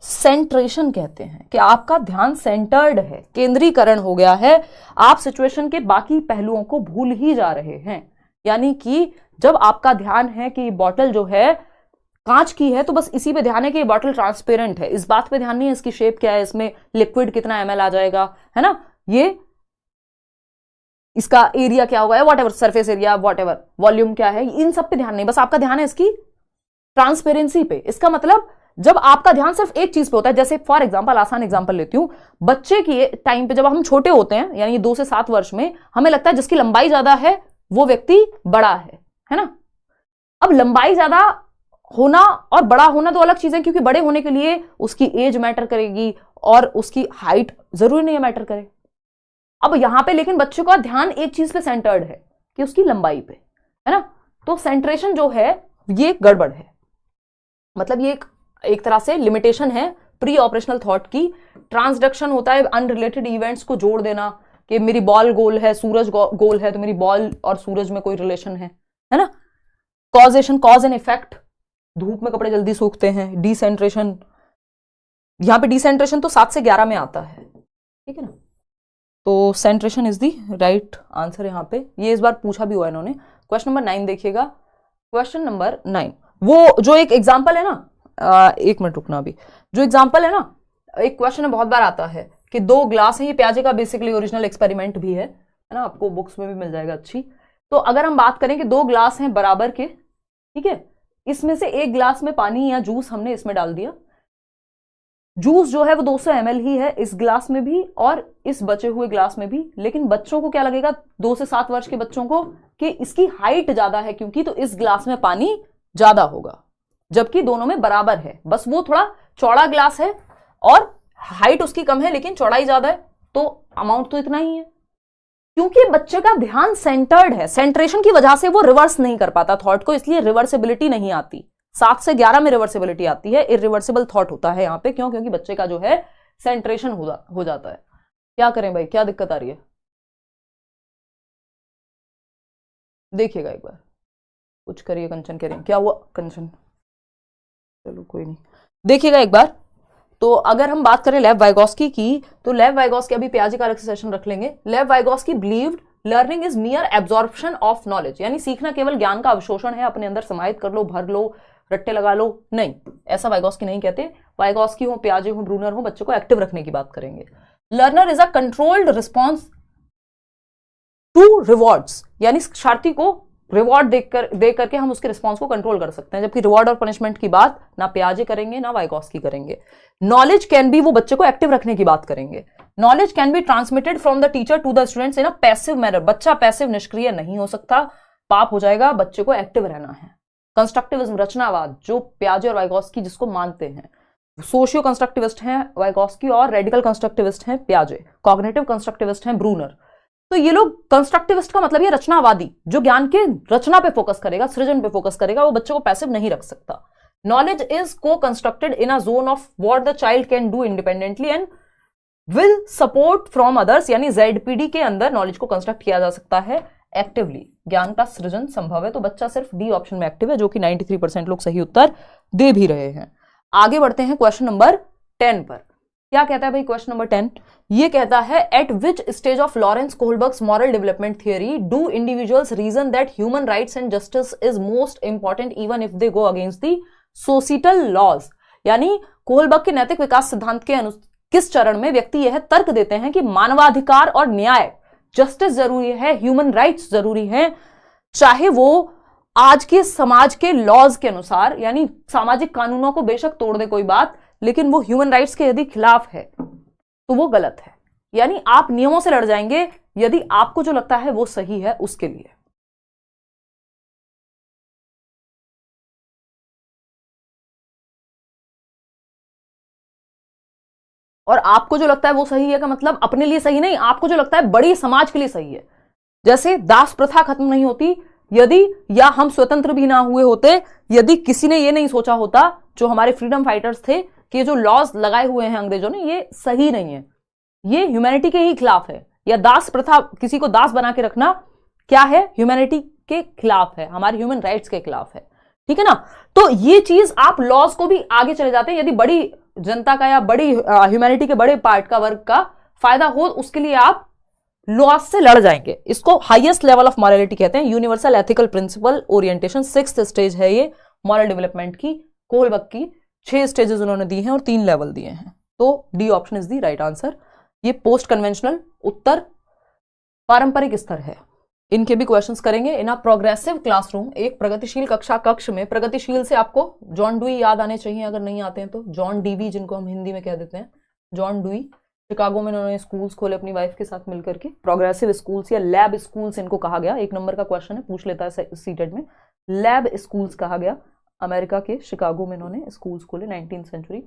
सेंट्रेशन कहते हैं, कि आपका ध्यान सेंटर्ड है, केंद्रीकरण हो गया है, आप सिचुएशन के बाकी पहलुओं को भूल ही जा रहे हैं। यानी कि जब आपका ध्यान है कि बॉटल जो है कांच की है, तो बस इसी पे ध्यान है कि ये बॉटल ट्रांसपेरेंट है, इस बात पे ध्यान नहीं है इसकी शेप क्या है, इसमें लिक्विड कितना ml आ जाएगा, है ना, ये इसका एरिया क्या होगा, whatever surface area, whatever volume क्या है, इन सब पे ध्यान नहीं, बस आपका ध्यान है इसकी ट्रांसपेरेंसी पे। इसका मतलब जब आपका ध्यान सिर्फ एक चीज पे होता है, जैसे फॉर एग्जांपल, आसान एग्जांपल लेती हूं, बच्चे के टाइम पे जब हम छोटे होते हैं, यानी 2 से 7 वर्ष में, हमें लगता है जिसकी लंबाई ज्यादा है वो व्यक्ति बड़ा है ना। अब लंबाई ज्यादा होना और बड़ा होना दो अलग चीजें, क्योंकि बड़े होने के लिए उसकी एज मैटर करेगी और उसकी हाइट जरूरी नहीं है मैटर करे। अब यहां पे लेकिन बच्चे का ध्यान एक चीज पे सेंटर्ड है कि उसकी लंबाई पे, है ना, तो सेंट्रेशन जो है ये गड़बड़ है, मतलब ये एक तरह से लिमिटेशन है प्री ऑपरेशनल थॉट की। ट्रांसडक्शन होता है अनरिलेटेड इवेंट्स को जोड़ देना, कि मेरी बॉल गोल है, सूरज गोल है, तो मेरी बॉल और सूरज में कोई रिलेशन है ना। कॉजेशन, कॉज एंड इफेक्ट, धूप में कपड़े जल्दी सूखते हैं। डिसेंट्रेशन, यहां पे डिसेंट्रेशन तो 7 से 11 में आता है, ठीक है ना। तो सेंट्रेशन इज दी राइट आंसर यहां पे। ये इस बार पूछा भी हुआ है इन्होंने। क्वेश्चन नंबर 9 देखिएगा। क्वेश्चन नंबर 9, वो जो एक एग्जाम्पल है ना, एक मिनट रुकना अभी, जो एग्जाम्पल है ना, एक क्वेश्चन में बहुत बार आता है कि 2 ग्लास है, ये पियाजे का बेसिकली ओरिजिनल एक्सपेरिमेंट भी है ना, आपको बुक्स में भी मिल जाएगा अच्छी। तो अगर हम बात करें कि 2 ग्लास हैं बराबर के, ठीक है, इसमें से एक ग्लास में पानी या जूस हमने इसमें डाल दिया, जूस जो है वो 200 ml ही है इस ग्लास में भी और इस बचे हुए ग्लास में भी। लेकिन बच्चों को क्या लगेगा, 2 से 7 वर्ष के बच्चों को, कि इसकी हाइट ज्यादा है क्योंकि, तो इस ग्लास में पानी ज्यादा होगा, जबकि दोनों में बराबर है, बस वो थोड़ा चौड़ा ग्लास है और हाइट उसकी कम है लेकिन चौड़ाई ज्यादा है, तो अमाउंट तो इतना ही है। क्योंकि बच्चे का ध्यान सेंटर्ड है, सेंट्रेशन की वजह से वो रिवर्स नहीं कर पाता थॉट को, इसलिए रिवर्सिबिलिटी नहीं आती। 7 से 11 में रिवर्सिबिलिटी आती है, इरिवर्सिबल थॉट होता है यहां पे। क्यों? क्योंकि बच्चे का जो है सेंट्रेशन हो जाता है। क्या करें भाई, क्या दिक्कत आ रही है, देखिएगा एक बार, कुछ करिए। कंचन कह रहे हैं, क्या हुआ कंचन? चलो कोई नहीं, देखिएगा एक बार। तो अगर हम बात करें लेव वाइगोस्की की, तो लेव वाइगोस्की, अभी पियाजे का अलग से सेशन रख लेंगे। लेव Vygotsky believed learning is मियर absorption of knowledge, यानी सीखना केवल ज्ञान का अवशोषण है, अपने अंदर समाहित कर लो, भर लो, रट्टे लगा लो, नहीं, ऐसा वाइगोस्की नहीं कहते। वाइगोस्की हो, पियाजे हो, ब्रूनर हो, बच्चे को एक्टिव रखने की बात करेंगे। Learner is a controlled response to rewards, यानी शिक्षार्थी को रिवॉर्ड दे करके हम उसके रिस्पॉन्स को कंट्रोल कर सकते हैं, जबकि रिवॉर्ड और पनिशमेंट की बात ना पियाजे करेंगे ना वाइगोस्की करेंगे। नॉलेज कैन बी, वो बच्चे को एक्टिव रखने की बात करेंगे। Knowledge can be transmitted from the teacher to the students in a passive manner, बच्चा पैसिव निष्क्रिय नहीं हो सकता, पाप हो जाएगा, बच्चे को एक्टिव रहना है। कंस्ट्रक्टिविज्म, रचनावाद, जो पियाजे और वाइगोस्की जिसको मानते हैं, सोशियो कंस्ट्रक्टिविस्ट हैं वाइगोस्की और रेडिकल कंस्ट्रक्टिविस्ट हैं पियाजे, कॉग्निटिव कंस्ट्रक्टिविस्ट हैं ब्रूनर। तो ये लोग, कंस्ट्रक्टिविस्ट का मतलब ये रचनावादी, जो ज्ञान के रचना पे फोकस करेगा, सृजन पे फोकस करेगा, वो बच्चों को पैसिव नहीं रख सकता। नॉलेज इज को constructed in a zone of what the child can do independently and will support from others, यानी जेडपीडी के अंदर नॉलेज को कंस्ट्रक्ट किया जा सकता है एक्टिवली। ज्ञान का सृजन संभव है। तो बच्चा सिर्फ डी ऑप्शन में एक्टिव है, जो कि 93% लोग सही उत्तर दे भी रहे हैं। आगे बढ़ते हैं क्वेश्चन नंबर 10 पर। क्या कहता है भाई क्वेश्चन नंबर 10? ये कहता है, at which stage of Lawrence Kohlberg's moral development theory do individuals reason that human rights and justice is most important even if they go against the societal laws, यानी Kohlberg के नैतिक विकास सिद्धांत के किस चरण में व्यक्ति यह तर्क देते हैं कि मानवाधिकार और न्याय, जस्टिस जरूरी है, ह्यूमन राइट्स जरूरी है, चाहे वो आज के समाज के लॉज के अनुसार, यानी सामाजिक कानूनों को बेशक तोड़ दे कोई बात, लेकिन वो ह्यूमन राइट्स के यदि खिलाफ है तो वो गलत है। यानी आप नियमों से लड़ जाएंगे यदि आपको जो लगता है वो सही है उसके लिए। और आपको जो लगता है वो सही है का मतलब अपने लिए सही नहीं, आपको जो लगता है बड़ी समाज के लिए सही है। जैसे दास प्रथा खत्म नहीं होती यदि, या हम स्वतंत्र भी ना हुए होते यदि किसी ने ये नहीं सोचा होता, जो हमारे फ्रीडम फाइटर्स थे, कि जो लॉज लगाए हुए हैं अंग्रेजों ने ये सही नहीं है, ये ह्यूमैनिटी के ही खिलाफ है। या दास प्रथा, किसी को दास बना के रखना क्या है, ह्यूमैनिटी के खिलाफ है, हमारे ह्यूमन राइट्स के खिलाफ है, ठीक है ना। तो ये चीज आप लॉज को भी आगे चले जाते हैं, यदि बड़ी जनता का या बड़ी ह्यूमैनिटी के बड़े पार्ट का वर्ग का फायदा हो, उसके लिए आप लॉज से लड़ जाएंगे। इसको हाईएस्ट लेवल ऑफ मॉरलिटी कहते हैं, universal ethical principle orientation. 6th stage है ये मॉरल डेवलपमेंट की। कोहलबर्ग की 6 स्टेजेस उन्होंने दी हैं और 3 लेवल दिए हैं। तो D option is the right answer. ये पोस्ट कन्वेंशनल, उत्तर पारंपरिक स्तर है। इनके भी क्वेश्चंस करेंगे इन अ प्रोग्रेसिव क्लासरूम। एक प्रगतिशील कक्षा कक्ष में, प्रगतिशील से आपको जॉन डुई याद आने चाहिए, अगर नहीं आते हैं तो जॉन डीवी, जिनको हम हिंदी में कह देते हैं, जॉन डुई। शिकागो में उन्होंने स्कूल्स खोले अपनी वाइफ के साथ मिलकर के, प्रोग्रेसिव स्कूल्स या लैब स्कूल्स इनको कहा गया। 1 नंबर का क्वेश्चन है, पूछ लेता है सीटेट में। लैब स्कूल्स कहा गया। अमेरिका के शिकागो में इन्होंने स्कूल्स खोले 19th century.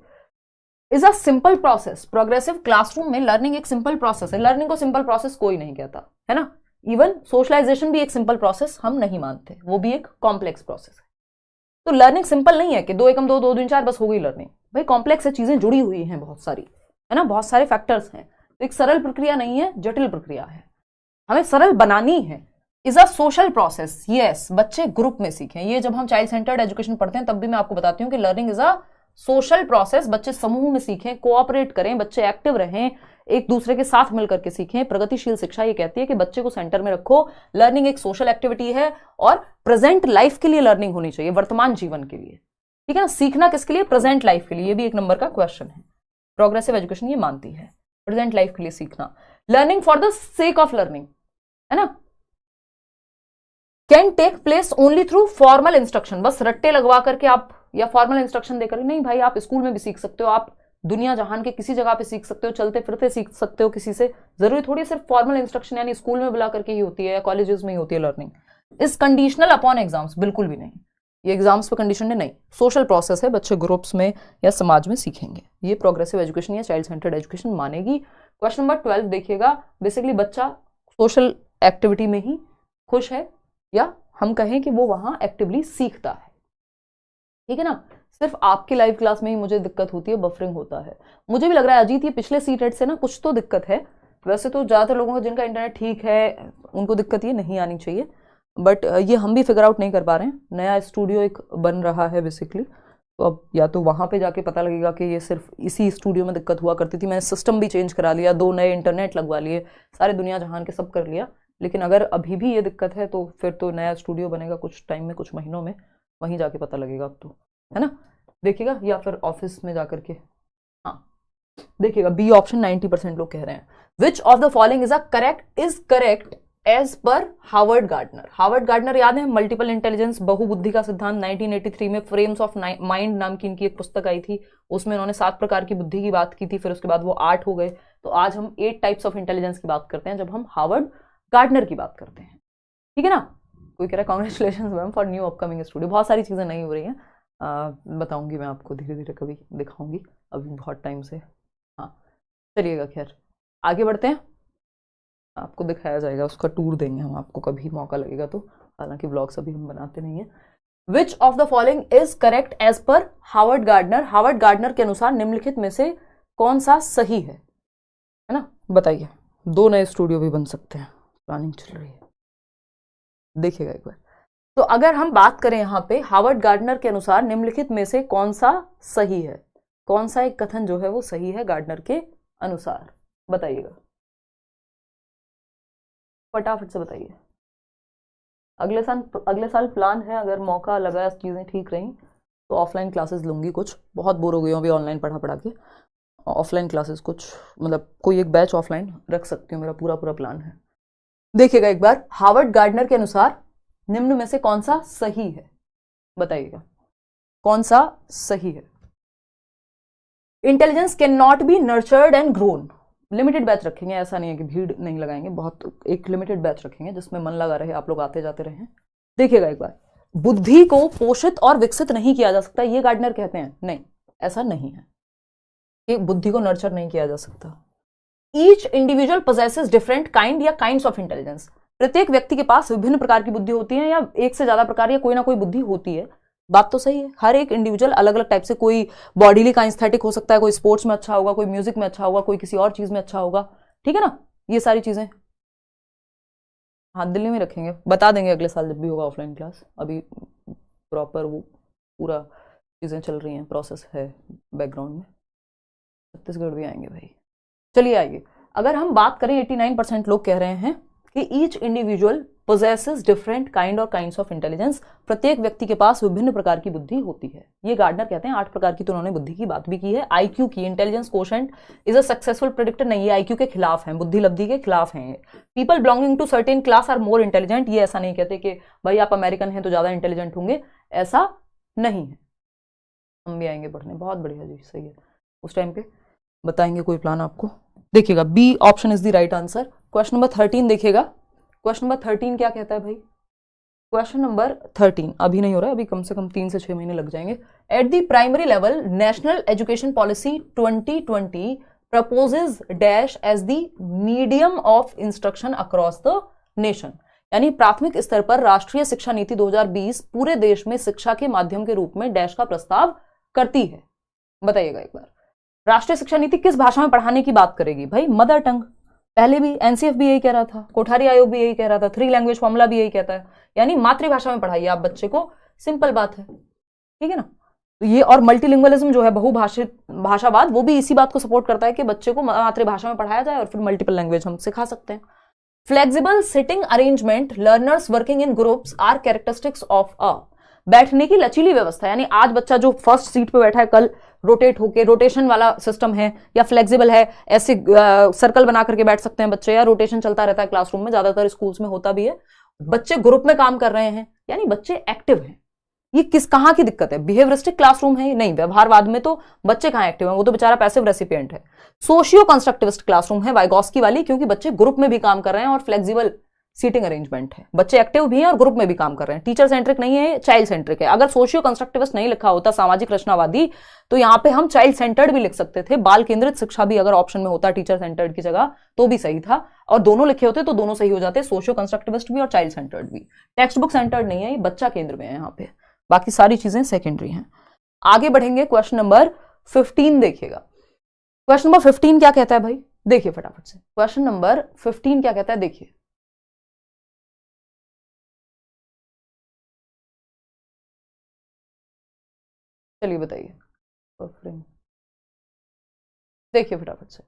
Is a simple process. Progressive classroom में लर्निंग एक सिंपल प्रोसेस है। लर्निंग को सिंपल प्रोसेस कोई नहीं कहता, है ना। इवन सोशलाइजेशन भी एक सिंपल प्रोसेस हम नहीं मानते, वो भी एक कॉम्प्लेक्स प्रोसेस है। तो लर्निंग सिंपल नहीं है कि 2 एकम 2 2 दूनी 4 बस हो गई लर्निंग। भाई कॉम्प्लेक्स है, चीजें जुड़ी हुई हैं बहुत सारी, है ना, बहुत सारे फैक्टर्स हैं। तो एक सरल प्रक्रिया नहीं है, जटिल प्रक्रिया है, हमें सरल बनानी है। Is a social process, yes, बच्चे ग्रुप में सीखें। ये जब हम चाइल्ड सेंटर्ड एजुकेशन पढ़ते हैं तब भी मैं आपको बताती हूँ कि learning is a social process. बच्चे समूह में सीखें, कोऑपरेट करें, बच्चे एक्टिव रहें, एक दूसरे के साथ मिलकर के सीखें। प्रगतिशील शिक्षा ये कहती है कि बच्चे को सेंटर में रखो। लर्निंग एक सोशल एक्टिविटी है और प्रेजेंट लाइफ के लिए लर्निंग होनी चाहिए, वर्तमान जीवन के लिए, ठीक है ना। सीखना किसके लिए? प्रेजेंट लाइफ के लिए। ये भी एक नंबर का क्वेश्चन है, प्रोग्रेसिव एजुकेशन ये मानती है, प्रेजेंट लाइफ के लिए सीखना। Learning for the sake of learning, है ना, can take place only through formal instruction. बस रट्टे लगवा करके आप या फॉर्मल इंस्ट्रक्शन देकर नहीं भाई, आप स्कूल में भी सीख सकते हो, आप दुनिया जहान के किसी जगह पे सीख सकते हो, चलते फिरते सीख सकते हो किसी से। जरूरी थोड़ी सिर्फ फॉर्मल इंस्ट्रक्शन यानी स्कूल में बुला करके ही होती है या कॉलेजेस में ही होती है लर्निंग। इस कंडीशनल अपॉन एग्जाम्स, बिल्कुल भी नहीं, ये एग्जाम्स पे कंडीशन है नहीं। सोशल प्रोसेस है, बच्चे ग्रुप्स में या समाज में सीखेंगे। ये प्रोग्रेसिव एजुकेशन या चाइल्ड सेंटर्ड एजुकेशन मानेगी। क्वेश्चन नंबर 12 देखिएगा। बेसिकली बच्चा सोशल एक्टिविटी में ही खुश है या हम कहें कि वो वहां एक्टिवली सीखता है, ठीक है ना। सिर्फ आपकी लाइव क्लास में ही मुझे दिक्कत होती है, बफरिंग होता है। मुझे भी लग रहा है अजीत ये पिछले सीटेट से ना कुछ तो दिक्कत है। वैसे तो ज्यादातर लोगों का जिनका इंटरनेट ठीक है उनको दिक्कत ये नहीं आनी चाहिए, बट ये हम भी फिगर आउट नहीं कर पा रहे हैं। नया स्टूडियो एक बन रहा है बेसिकली, तो अब या तो वहां पे जाके पता लगेगा कि ये सिर्फ इसी स्टूडियो में दिक्कत हुआ करती थी। मैंने सिस्टम भी चेंज करा लिया, 2 नए इंटरनेट लगवा लिए, सारे दुनिया जहान के सब कर लिया, लेकिन अगर अभी भी ये दिक्कत है तो फिर तो नया स्टूडियो बनेगा कुछ टाइम में, कुछ महीनों में, वहीं जाके पता लगेगा अब तो, है ना। देखिएगा या फिर ऑफिस में जाकर के, हाँ देखिएगा। बी ऑप्शन 90% लोग कह रहे हैं। Which of the following is correct as per Harvard Gardner. Harvard Gardner याद है, मल्टीपल इंटेलिजेंस, बहुबुद्धि का सिद्धांत। 1983 में फ्रेम्स ऑफ माइंड नाम की इनकी एक पुस्तक आई थी, उसमें उन्होंने 7 प्रकार की बुद्धि की बात की थी, फिर उसके बाद वो 8 हो गए। तो आज हम 8 टाइप्स ऑफ इंटेलिजेंस की बात करते हैं जब हम हार्वर्ड गार्डनर की बात करते हैं, ठीक है ना। कोई कह रहा है congratulation ma'am for new upcoming studio. बहुत सारी चीजें नहीं हो रही हैं, बताऊंगी मैं आपको धीरे धीरे, कभी दिखाऊंगी, अभी बहुत टाइम से। हाँ चलिएगा, खैर आगे बढ़ते हैं। आपको दिखाया जाएगा, उसका टूर देंगे हम आपको कभी मौका लगेगा तो, हालांकि ब्लॉग्स अभी हम बनाते नहीं है। Which of the following is correct as per Harvard Gardner. Harvard Gardner के अनुसार निम्नलिखित में से कौन सा सही है ना, बताइए। 2 नए स्टूडियो भी बन सकते हैं, प्लानिंग चल रही है, देखिएगा एक बार। तो अगर हम बात करें यहाँ पे हार्वर्ड गार्डनर के अनुसार निम्नलिखित में से कौन सा सही है, कौन सा एक कथन जो है वो सही है गार्डनर के अनुसार, बताइएगा फटाफट से बताइए। अगले साल प्लान है, अगर मौका लगा, चीजें ठीक रही तो ऑफलाइन क्लासेस लूंगी। कुछ बहुत बोर हो गई हूँ अभी ऑनलाइन पढ़ा के, ऑफलाइन क्लासेस कुछ मतलब कोई एक बैच ऑफलाइन रख सकती हूँ, मेरा पूरा प्लान है। देखिएगा एक बार, हार्वर्ड गार्डनर के अनुसार निम्न में से कौन सा सही है, बताइएगा कौन सा सही है। Intelligence can not be nurtured and grown. Limited batch रखेंगे, ऐसा नहीं है कि भीड़ नहीं लगाएंगे, बहुत एक लिमिटेड बैच रखेंगे जिसमें मन लगा रहे, आप लोग आते जाते रहें। देखिएगा एक बार, बुद्धि को पोषित और विकसित नहीं किया जा सकता, ये गार्डनर कहते हैं। नहीं, ऐसा नहीं है कि बुद्धि को नर्चर नहीं किया जा सकता। Each individual possesses different kind या काइंड्स ऑफ इंटेलिजेंस। प्रत्येक व्यक्ति के पास विभिन्न प्रकार की बुद्धि होती है, या एक से ज्यादा प्रकार या कोई ना कोई बुद्धि होती है। बात तो सही है, हर एक इंडिविजुअल अलग अलग टाइप से, कोई बॉडीली काइंस्थेटिक हो सकता है, कोई स्पोर्ट्स में अच्छा होगा, कोई म्यूजिक में अच्छा होगा, कोई किसी और चीज में अच्छा होगा, ठीक है ना। ये सारी चीजें हाँ दिल्ली में रखेंगे, बता देंगे अगले साल जब भी होगा ऑफलाइन क्लास। अभी प्रॉपर वो पूरा चीजें चल रही हैं, प्रोसेस है बैकग्राउंड में। छत्तीसगढ़ भी आएंगे भाई, चलिए आइए। अगर हम बात करें 89% लोग कह रहे हैं कि each individual possesses different kind और काइंड्स ऑफ इंटेलिजेंस। प्रत्येक व्यक्ति के पास विभिन्न प्रकार की बुद्धि होती है, ये गार्डनर कहते हैं। 8 प्रकार की तो उन्होंने बुद्धि की बात भी की है। आईक्यू की, intelligence quotient is a successful predictor, नहीं, ये आईक्यू के खिलाफ है, बुद्धि लब्धि के खिलाफ है। People belonging to certain class are more intelligent, ये ऐसा नहीं कहते कि भाई आप अमेरिकन हैं तो ज्यादा इंटेलिजेंट होंगे, ऐसा नहीं है। हम भी आएंगे पढ़ने, बहुत बढ़िया जी, सही है। उस टाइम पे बताएंगे कोई प्लान आपको। देखिएगा B option is the right answer. Question number 13 देखिएगा। क्वेश्चन नंबर 13 क्या कहता है भाई? क्वेश्चन नंबर 13 अभी नहीं हो रहा है, अभी कम से कम 3 से 6 महीने लग जाएंगे। At the primary level national education policy 2020 proposes dash as the medium of instruction across the nation. यानी प्राथमिक स्तर पर राष्ट्रीय शिक्षा नीति 2020 पूरे देश में शिक्षा के माध्यम के रूप में डैश का प्रस्ताव करती है। बताइएगा एक बार, राष्ट्रीय शिक्षा नीति किस भाषा में पढ़ाने की बात करेगी? भाई मदर टंग। पहले भी एनसीएफ भी यही कह रहा था, कोठारी आयोग भी यही कह रहा था, 3 लैंग्वेज फॉर्मूला भी यही कहता है, यानी मातृभाषा में पढ़ाइए आप बच्चे को, सिंपल बात है, ठीक है ना। तो ये और मल्टीलिंगुअलिज्म जो है, बहुभाषित भाषावाद, वो भी इसी बात को सपोर्ट करता है कि बच्चे को मातृभाषा में पढ़ाया जाए और फिर मल्टीपल लैंग्वेज हम सिखा सकते हैं। Flexible sitting arrangement, learners working in groups are characteristics of a. बैठने की लचीली व्यवस्था, यानी आज बच्चा जो फर्स्ट सीट पे बैठा है कल रोटेट होके, रोटेशन वाला सिस्टम है या फ्लेक्सिबल है, ऐसे सर्कल बना करके बैठ सकते हैं बच्चे, या रोटेशन चलता रहता है क्लासरूम में, ज्यादातर स्कूल्स में होता भी है। बच्चे ग्रुप में काम कर रहे हैं, यानी बच्चे एक्टिव हैं। ये कहाँ की दिक्कत है? बिहेवियरिस्टिक क्लासरूम है? नहीं, व्यवहारवाद में तो बच्चे कहाँ एक्टिव हैं, वो तो बेचारा पैसिव रेसिपिएंट है। सोशियो कंस्ट्रक्टिविस्ट क्लासरूम है वाइगॉस्की वाली, क्योंकि बच्चे ग्रुप में भी काम कर रहे हैं और फ्लेक्सिबल सीटिंग अरेंजमेंट है, बच्चे एक्टिव भी हैं और ग्रुप में भी काम कर रहे हैं। टीचर सेंट्रिक नहीं है, चाइल्ड सेंट्रिक है। अगर सोशियो कंस्ट्रक्टिविस्ट नहीं लिखा होता, सामाजिक रचनावादी, तो यहाँ पे हम चाइल्ड सेंटर्ड भी लिख सकते थे। बाल केंद्रित शिक्षा भी अगर ऑप्शन में होता टीचर सेंटर्ड की जगह तो भी सही था, और दोनों लिखे होते तो दोनों सही हो जाते, सोशियो कंस्ट्रक्टिविस्ट भी और चाइल्ड सेंटर्ड भी। टेक्स्ट बुक सेंटर्ड नहीं है, ये बच्चा केंद्र में है यहाँ पे, बाकी सारी चीजें सेकेंडरी हैं। आगे बढ़ेंगे, क्वेश्चन नंबर 15 देखिएगा। क्वेश्चन नंबर 15 क्या कहता है भाई? देखिए फटाफट से, क्वेश्चन नंबर 15 क्या कहता है, देखिए। चलिए बताइए, देखिए फटाफट से।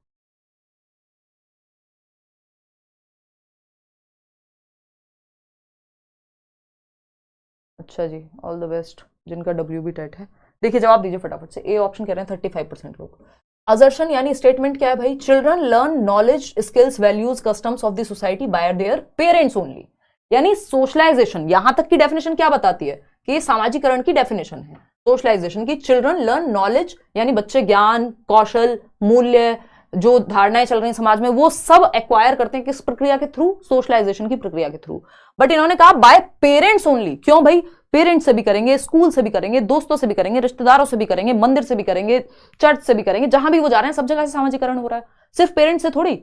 अच्छा जी, ऑल द बेस्ट जिनका WB टेट है। देखिए जवाब दीजिए फटाफट से। ए ऑप्शन कह रहे हैं 35% लोग। असर्शन यानी स्टेटमेंट क्या है भाई? Children learn knowledge, skills, values, customs of the society bye their parents only. यानी सोशलाइजेशन, यहां तक की डेफिनेशन क्या बताती है कि सामाजिकरण की डेफिनेशन है सोशलाइजेशन की। चिल्ड्रन लर्न नॉलेज यानी बच्चे ज्ञान, कौशल, मूल्य, जो धारणाएं चल रही हैं समाज में, वो सब एक्वायर करते हैं किस प्रक्रिया के थ्रू? सोशलाइजेशन की प्रक्रिया के थ्रू। बट इन्होंने कहा बाय पेरेंट्स ओनली। क्यों भाई? पेरेंट्स से भी करेंगे, स्कूल से भी करेंगे, दोस्तों से भी करेंगे, रिश्तेदारों से भी करेंगे, मंदिर से भी करेंगे, चर्च से भी करेंगे, जहां भी वो जा रहे हैं सब जगह से सामाजिकरण हो रहा है, सिर्फ पेरेंट्स से थोड़ी।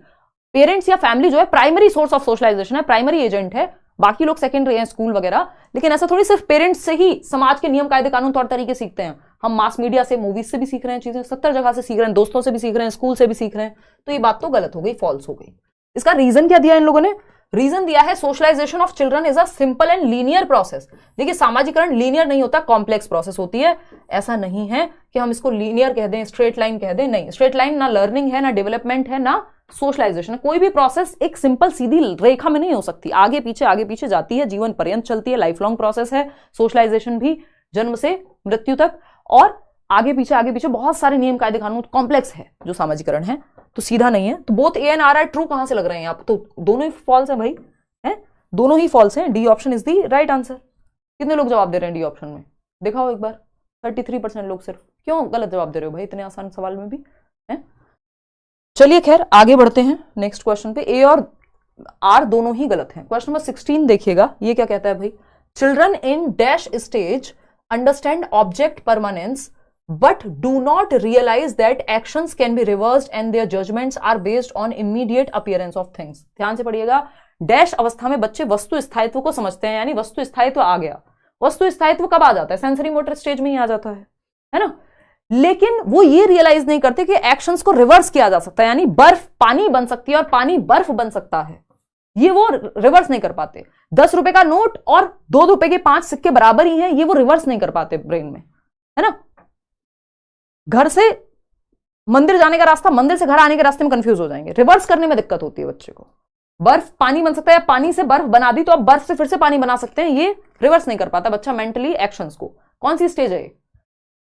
पेरेंट्स या फैमिली जो है प्राइमरी सोर्स ऑफ सोशलाइजेशन है, प्राइमरी एजेंट है, बाकी लोग सेकेंडरी हैं, स्कूल वगैरह। लेकिन ऐसा थोड़ी सिर्फ पेरेंट्स से ही समाज के नियम कायदे कानून तौर तरीके सीखते हैं। हम मास मीडिया से, मूवीज से भी सीख रहे हैं चीजें, 70 जगह से सीख रहे हैं, दोस्तों से भी सीख रहे हैं, स्कूल से भी सीख रहे हैं। तो ये बात तो गलत हो गई, फॉल्स हो गई। इसका रीजन क्या दिया इन लोगों ने? रीजन दिया है socialization of children is a simple and linear process. देखिए सामाजिकरण लीनियर नहीं होता, कॉम्प्लेक्स प्रोसेस होती है। ऐसा नहीं है कि हम इसको लीनियर कह दें, स्ट्रेट लाइन कह दें, नहीं। स्ट्रेट लाइन ना लर्निंग है, ना डेवलपमेंट है, ना सोशलाइजेशन है। कोई भी प्रोसेस एक सिंपल सीधी रेखा में नहीं हो सकती, आगे पीछे जाती है, जीवन पर्यंत चलती है, लाइफ लॉन्ग प्रोसेस है सोशलाइजेशन भी, जन्म से मृत्यु तक। और आगे पीछे बहुत सारे नियम कायदे कानून, कॉम्प्लेक्स है जो सामाजिकरण है, तो सीधा नहीं है। तो both A and R are true कहां से लग रहे हैं आप? तो दोनों ही फॉल्स है भाई, हैं? दोनों ही फॉल्स हैं। D option is the right answer. कितने लोग जवाब दे रहे हैं डी ऑप्शन में? दिखाओ एक बार। 33% लोग सिर्फ। क्यों गलत जवाब दे रहे हो भाई इतने आसान सवाल में भी, हैं? चलिए खैर आगे बढ़ते हैं नेक्स्ट क्वेश्चन पे। ए और आर दोनों ही गलत हैं। क्वेश्चन नंबर 16 देखिएगा, ये क्या कहता है भाई? Children in dash stage understand object permanence but do not realize that actions can be reversed and their judgments are based on immediate appearance of things। ध्यान से पढ़िएगा। डैश अवस्था में बच्चे वस्तु स्थायित्व को समझते हैं, यानी वस्तु स्थायित्व आ गया। वस्तु स्थायित्व कब आ जाता है? सेंसरी मोटर स्टेज में ही आ जाता है ना। लेकिन वो ये रियलाइज नहीं करते कि एक्शंस को रिवर्स किया जा सकता है, यानी बर्फ पानी बन सकती है और पानी बर्फ बन सकता है, ये वो रिवर्स नहीं कर पाते। 10 रुपए का नोट और 2 रुपए के 5 सिक्के बराबर ही हैं, ये वो रिवर्स नहीं कर पाते ब्रेन में, है ना। घर से मंदिर जाने का रास्ता, मंदिर से घर आने के रास्ते में कंफ्यूज हो जाएंगे, रिवर्स करने में दिक्कत होती है बच्चे को। बर्फ पानी बन सकता है, पानी से बर्फ बना दी तो अब बर्फ से फिर से पानी बना सकते हैं, ये रिवर्स नहीं कर पाता बच्चा मेंटली एक्शंस को। कौन सी स्टेज है?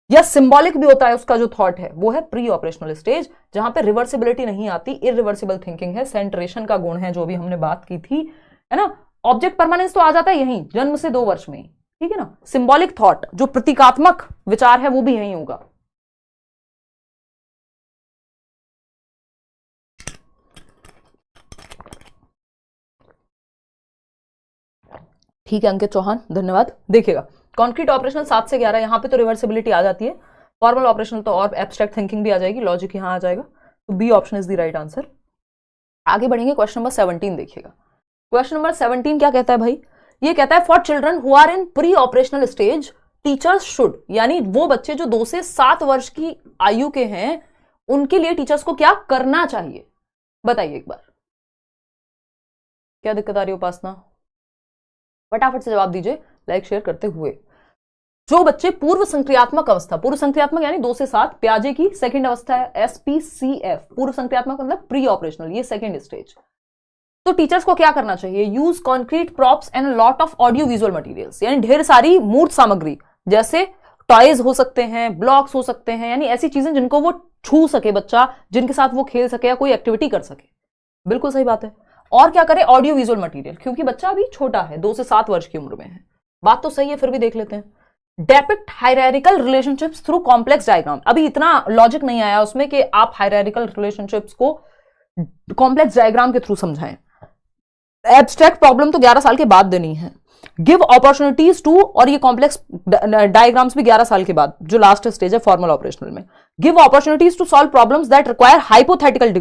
या सिंबॉलिक भी होता है उसका जो थॉट है, वो है प्री ऑपरेशनल स्टेज, जहां पे रिवर्सिबिलिटी नहीं आती, इरिवर्सिबल थिंकिंग है, सेंट्रेशन का गुण है, जो भी हमने बात की थी, है ना। ऑब्जेक्ट परमानेंस तो आ जाता है यहीं जन्म से 2 वर्ष में, ठीक है ना। सिंबॉलिक थॉट जो प्रतीकात्मक विचार है वो भी यहीं होगा। ठीक है अंकित चौहान, धन्यवाद। देखिएगा कॉन्क्रीट ऑपरेशनल 7 से 11, यहां पे तो रिवर्सिबिलिटी आ जाती है। फॉर्मल ऑपरेशनल तो और एब्स्ट्रैक्ट थिंकिंग भी आ जाएगी, लॉजिक यहां आ जाएगा। तो B option is the right answer. आगे बढ़ेंगे, क्वेश्चन नंबर 17 देखिएगा। क्वेश्चन नंबर 17 क्या कहता है भाई? ये कहता है for children who are in pre operational stage teachers should, यानी वो बच्चे जो 2 से 7 वर्ष की आयु के हैं उनके लिए टीचर्स को क्या करना चाहिए? बताइए एक बार, क्या दिक्कत आ रही है उपासना? फटाफट से जवाब दीजिए लाइक शेयर करते हुए। जो बच्चे पूर्व संक्रियात्मक अवस्था, पूर्व संक्रियात्मक यानी 2 से 7, प्याजे की सेकंड अवस्था है SPCF, पूर्व संक्रियात्मक मतलब प्री ऑपरेशनल, ये सेकंड स्टेज। तो टीचर्स को क्या करना चाहिए? Use concrete props and lot of audio visual materials, यानी ढेर सारी मूर्त सामग्री, जैसे टॉयज हो सकते हैं, ब्लॉक्स हो सकते हैं, यानी ऐसी चीजें जिनको वो छू सके बच्चा, जिनके साथ वो खेल सके या कोई एक्टिविटी कर सके। बिल्कुल सही बात है। और क्या करे? ऑडियो विजुअल मटेरियल, क्योंकि बच्चा अभी छोटा है, 2 से 7 वर्ष की उम्र में है। बात तो सही है, फिर भी देख लेते हैं। Depict hierarchical relationships through complex diagram. अभी इतना लॉजिक नहीं आया उसमें कि आप हायरार्किकल रिलेशनशिप्स को कॉम्प्लेक्स डायग्राम के थ्रू समझाएं। एब्स्ट्रैक्ट प्रॉब्लम तो 11 साल के बाद देनी है। गिव अपॉर्चुनिटीज टू, और ये कॉम्प्लेक्स डायग्राम्स भी 11 साल के बाद, जो लास्ट स्टेज है फॉर्मल ऑपरेशनल में। Give opportunities to solve problems that require hypothetical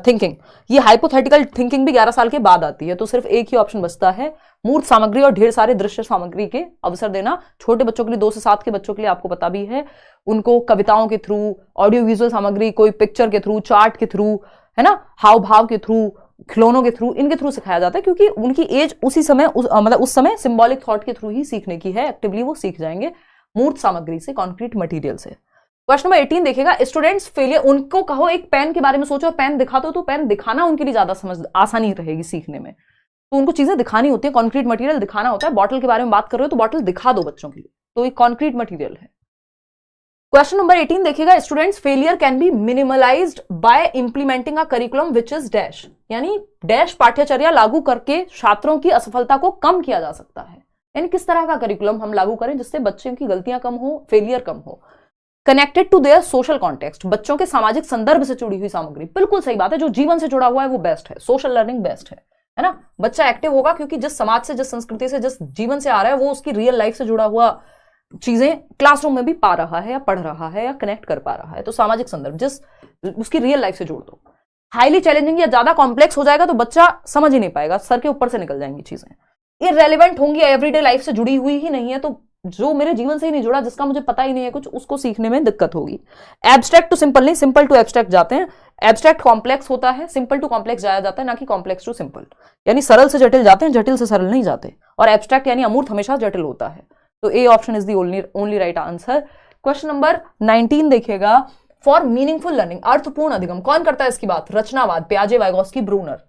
thinking. ये हाइपोथेटिकल थिंकिंग भी 11 साल के बाद आती है। तो सिर्फ एक ही ऑप्शन बचता है, मूर्त सामग्री और ढेर सारे दृश्य सामग्री के अवसर देना। छोटे बच्चों के लिए, 2 से 7 के बच्चों के लिए आपको पता भी है, उनको कविताओं के थ्रू, ऑडियो विजुअल सामग्री, कोई पिक्चर के थ्रू, चार्ट के थ्रू, है ना, हाव भाव के थ्रू, खिलौनों के थ्रू, इनके थ्रू सिखाया जाता है, क्योंकि उनकी एज उसी समय मतलब उस समय सिंबॉलिक थॉट के थ्रू ही सीखने की है। एक्टिवली वो सीख जाएंगे मूर्त सामग्री से, कॉन्क्रीट मटेरियल से। क्वेश्चन नंबर 18 देखिएगा, स्टूडेंट्स फेलियर, उनको कहो एक पेन के बारे में सोचो और पेन दिखा दो, तो पेन दिखाना उनके लिए ज्यादा समझ आसानी रहेगी सीखने में। तो उनको चीजें दिखानी होती है, कॉन्क्रीट मटेरियल दिखाना होता है। बॉटल के बारे में बात कर रहे हो तो बॉटल दिखा दो बच्चों के लिए, तो एक कॉन्क्रीट मटेरियल है। क्वेश्चन नंबर 18 देखिएगा, students failure can be minimalized by implementing a curriculum which is dash, यानी डैश पाठ्यचर्या लागू करके छात्रों की असफलता को कम किया जा सकता है। यानी किस तरह का करिकुलम हम लागू करें जिससे बच्चों की गलतियां कम हो, फेलियर कम हो। Connected to their social context, बच्चों के सामाजिक संदर्भ से जुड़ी हुई सामग्री। बिल्कुल सही बात है, जो जीवन से जुड़ा हुआ है वो बेस्ट है, सोशल लर्निंग बेस्ट है ना। बच्चा एक्टिव होगा क्योंकि जिस समाज से, जिस संस्कृति से, जिस जीवन से आ रहा है, वो उसकी रियल लाइफ से जुड़ा हुआ चीजें क्लासरूम में भी पा रहा है या पढ़ रहा है या कनेक्ट कर पा रहा है। तो सामाजिक संदर्भ जिस उसकी रियल लाइफ से जोड़ दो। हाईली चैलेंजिंग या ज्यादा कॉम्प्लेक्स हो जाएगा तो बच्चा समझ ही नहीं पाएगा, सर के ऊपर से निकल जाएंगी चीजें, इररेलेवेंट होंगी, एवरीडे लाइफ से जुड़ी हुई ही नहीं है, तो जो मेरे जीवन से ही नहीं जुड़ा, जिसका मुझे पता ही नहीं है कुछ, उसको सीखने में दिक्कत होगी। एब्स्ट्रैक्ट टू सिंपल नहीं, सिंपल टू एब्स्ट्रैक्ट जाते हैं। एब्स्ट्रैक्ट कॉम्प्लेक्स होता है, सिंपल टू कॉम्प्लेक्स जाया जाता है, ना कि कॉम्प्लेक्स टू सिंपल। यानी सरल से जटिल जाते हैं, जटिल से सरल नहीं जाते। और एब्स्ट्रैक्ट यानी अमूर्त हमेशा जटिल होता है। तो A option is the only right answer. Question number 19 देखिएगा, फॉर मीनिंगफुल लर्निंग, अर्थपूर्ण अधिगम, कौन करता है इसकी बात? रचनावाद, पियाजे, वाइगोस्की, ब्रूनर।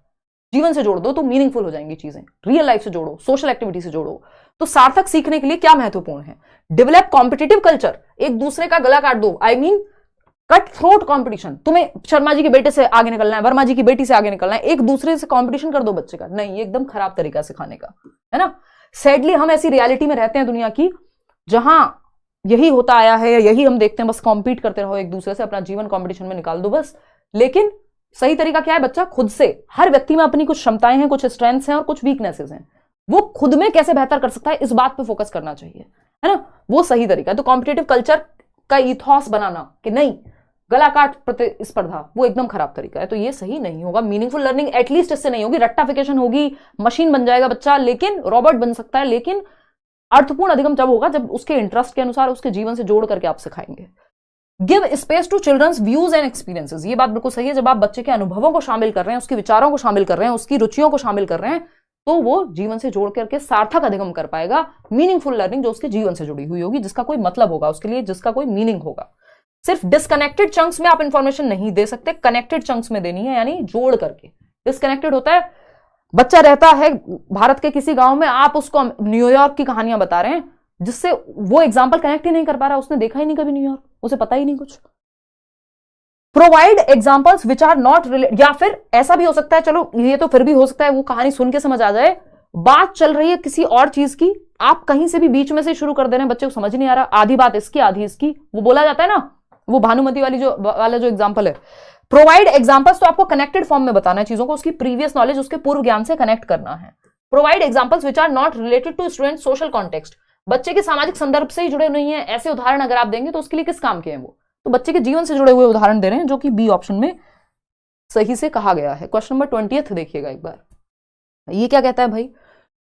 जीवन से जोड़ दो तो मीनिंगफुल हो जाएंगी चीजें, रियल लाइफ से जोड़ो, सोशल एक्टिविटी से जोड़ो। तो सार्थक सीखने के लिए क्या महत्वपूर्ण है? डेवलप कॉम्पिटिटिव कल्चर, एक दूसरे का गला काट दो, I mean cut throat competition. तुम्हें शर्मा जी के बेटे से आगे निकलना है, वर्मा जी की बेटी से आगे निकलना है, एक दूसरे से कॉम्पिटिशन कर दो बच्चे का, नहीं, ये एकदम खराब तरीका सिखाने का है ना। सैडली हम ऐसी रियलिटी में रहते हैं दुनिया की जहां यही होता आया है, यही हम देखते हैं, बस कॉम्पीट करते रहो एक दूसरे से, अपना जीवन कॉम्पिटिशन में निकाल दो बस। लेकिन सही तरीका क्या है? बच्चा खुद से, हर व्यक्ति में अपनी कुछ क्षमताएं हैं, कुछ स्ट्रेंथ्स हैं और कुछ वीकनेसेस हैं, वो खुद में कैसे बेहतर कर सकता है, इस बात पे फोकस करना चाहिए, है ना। वो सही तरीका है। तो कॉम्पिटिटिव कल्चर का इथॉस बनाना कि नहीं गला काट प्रतिस्पर्धा, वो एकदम खराब तरीका है। तो ये सही नहीं होगा। मीनिंगफुल लर्निंग एटलीस्ट इससे नहीं होगी, रट्टाफिकेशन होगी, मशीन बन जाएगा बच्चा, लेकिन रॉबोट बन सकता है, लेकिन अर्थपूर्ण अधिगम जब होगा जब उसके इंटरेस्ट के अनुसार, उसके जीवन से जोड़ करके आप सिखाएंगे। Give space to children's views and experiences, ये बात बिल्कुल सही है। जब आप बच्चे के अनुभवों को शामिल कर रहे हैं, उसके विचारों को शामिल कर रहे हैं, उसकी रुचियों को शामिल कर रहे हैं, तो वो जीवन से जोड़ करके सार्थक अधिगम कर पाएगा। मीनिंगफुल लर्निंग जो उसके जीवन से जुड़ी हुई होगी, जिसका कोई मतलब होगा उसके लिए, जिसका कोई मीनिंग होगा। सिर्फ डिस्कनेक्टेड चंक्स में आप इंफॉर्मेशन नहीं दे सकते, कनेक्टेड चंक्स में देनी है, यानी जोड़ करके। डिस्कनेक्टेड होता है, बच्चा रहता है भारत के किसी गांव में, आप उसको न्यूयॉर्क की कहानियां बता रहे हैं, जिससे वो एग्जाम्पल कनेक्ट ही नहीं कर पा रहा, उसने देखा ही नहीं कभी न्यूयॉर्क, उसे पता ही नहीं कुछ। Provide examples which are not related, या फिर ऐसा भी हो सकता है, चलो ये तो फिर भी हो सकता है वो कहानी सुन के समझ आ जाए, बात चल रही है किसी और चीज की, आप कहीं से भी बीच में से शुरू कर दे रहे हैं, बच्चे को समझ नहीं आ रहा, आधी बात इसकी आधी इसकी, वो बोला जाता है ना, वो भानुमति वाली जो एग्जाम्पल है। प्रोवाइड एग्जाम्पल्स, तो आपको कनेक्टेड फॉर्म में बताना है चीजों को, उसकी प्रीवियस नॉलेज, उसके पूर्व ज्ञान से कनेक्ट करना है। Provide examples which are not related to student social context, बच्चे के सामाजिक संदर्भ से ही जुड़े नहीं है, ऐसे उदाहरण अगर आप देंगे तो उसके लिए किस काम के हैं वो, तो बच्चे के जीवन से जुड़े हुए उदाहरण दे रहे हैं, जो कि बी ऑप्शन में सही से कहा गया है। क्वेश्चन नंबर 20 देखिएगा एक बार, ये क्या कहता है भाई,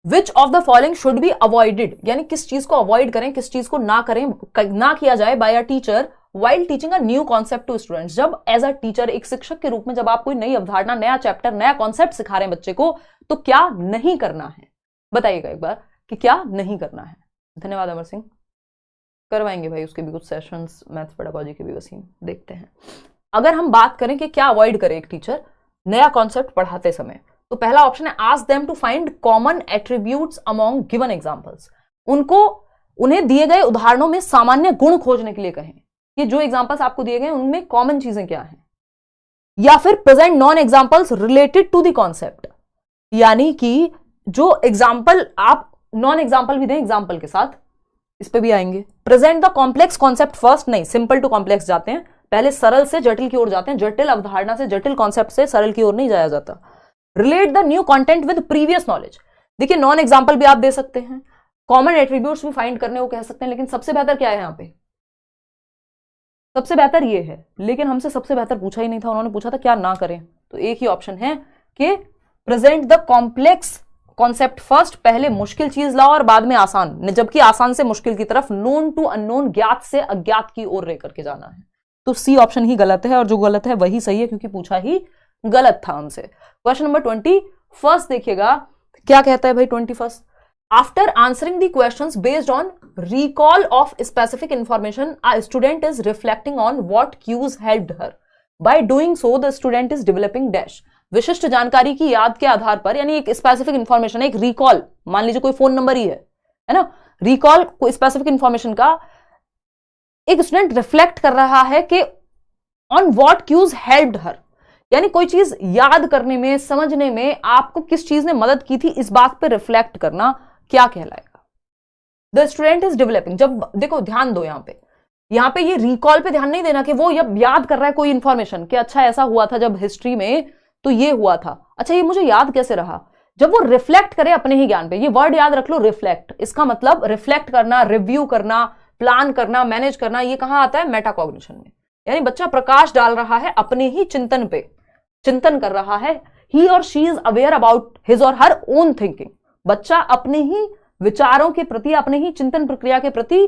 विच of the following should be avoided, यानी किस चीज को अवॉइड करें, किस चीज को ना करें, ना किया जाए by a teacher while teaching a new concept to students. जब एज अ टीचर, एक शिक्षक के रूप में जब आप कोई नई अवधारणा, नया चैप्टर, नया कॉन्सेप्ट सिखा रहे हैं बच्चे को, तो क्या नहीं करना है, बताइएगा एक बार कि क्या नहीं करना है। धन्यवाद अमर सिंह, करवाएंगे भाई उसके भी कुछ सेशंस मैथ्स पेडागोजी के भी, वसीम देखते हैं। अगर हम बात करें कि क्या अवॉइड करे एक टीचर नया कॉन्सेप्ट पढ़ाते समय, तो पहला ऑप्शन है ask them to find common attributes among given examples. उन्हें दिए गए उदाहरणों में सामान्य गुण खोजने के लिए कहें कि जो एग्जांपल्स आपको दिए गए उनमें कॉमन चीजें क्या हैं। या फिर present non examples related to the concept, यानी कि जो एग्जांपल आप नॉन एग्जांपल भी दें एग्जांपल के साथ, इस पे भी आएंगे। Present the complex concept first, नहीं सिंपल टू कॉम्प्लेक्स जाते हैं, पहले सरल से जटिल की ओर जाते हैं, जटिल अवधारणा से, जटिल कॉन्सेप्ट से सरल की ओर नहीं जाया जाता। Relate the new content with previous knowledge, देखिए नॉन एग्जांपल भी आप दे सकते हैं, कॉमन एट्रीब्यूट्स भी फाइंड करने को कह सकते हैं, लेकिन सबसे बेहतर क्या है यहां पे, सबसे बेहतर ये है, लेकिन हमसे सबसे बेहतर पूछा ही नहीं था, उन्होंने पूछा था क्या ना करें। तो एक ही ऑप्शन है कि present the complex concept first, पहले मुश्किल चीज लाओ और बाद में आसान, जबकि आसान से मुश्किल की तरफ, नोन टू अननोन, ज्ञात से अज्ञात की ओर लेकर के जाना है। तो सी ऑप्शन ही गलत है, और जो गलत है वही सही है, क्योंकि पूछा ही गलत था हमसे। क्वेश्चन नंबर 21 देखिएगा क्या कहता है भाई 21, after answering the questions based on recall of specific information a student is reflecting on what cues helped her, by doing so the student is developing dash. विशिष्ट जानकारी की याद के आधार पर, यानी एक स्पेसिफिक इंफॉर्मेशन, एक रिकॉल, मान लीजिए कोई फोन नंबर ही है ना, रिकॉल कोई स्पेसिफिक इंफॉर्मेशन का एक स्टूडेंट रिफ्लेक्ट कर रहा है कि on what cues helped her, यानी कोई चीज याद करने में, समझने में आपको किस चीज ने मदद की थी, इस बात पे रिफ्लेक्ट करना क्या कहलाएगा। द स्टूडेंट इज डेवलपिंग, जब देखो ध्यान दो यहां पे ये रिकॉल पे ध्यान नहीं देना कि वो जब याद कर रहा है कोई इंफॉर्मेशन कि अच्छा ऐसा हुआ था जब हिस्ट्री में तो ये हुआ था, अच्छा ये मुझे याद कैसे रहा, जब वो रिफ्लेक्ट करे अपने ही ज्ञान पे, ये वर्ड याद रख लो रिफ्लेक्ट, इसका मतलब रिफ्लेक्ट करना, रिव्यू करना, प्लान करना, मैनेज करना, ये कहां आता है, मेटाकॉग्निशन में। यानी बच्चा प्रकाश डाल रहा है अपने ही चिंतन पे, चिंतन कर रहा है, ही और she is aware about his और हर ओन थिंकिंग, बच्चा अपने ही विचारों के प्रति, अपने ही चिंतन प्रक्रिया के प्रति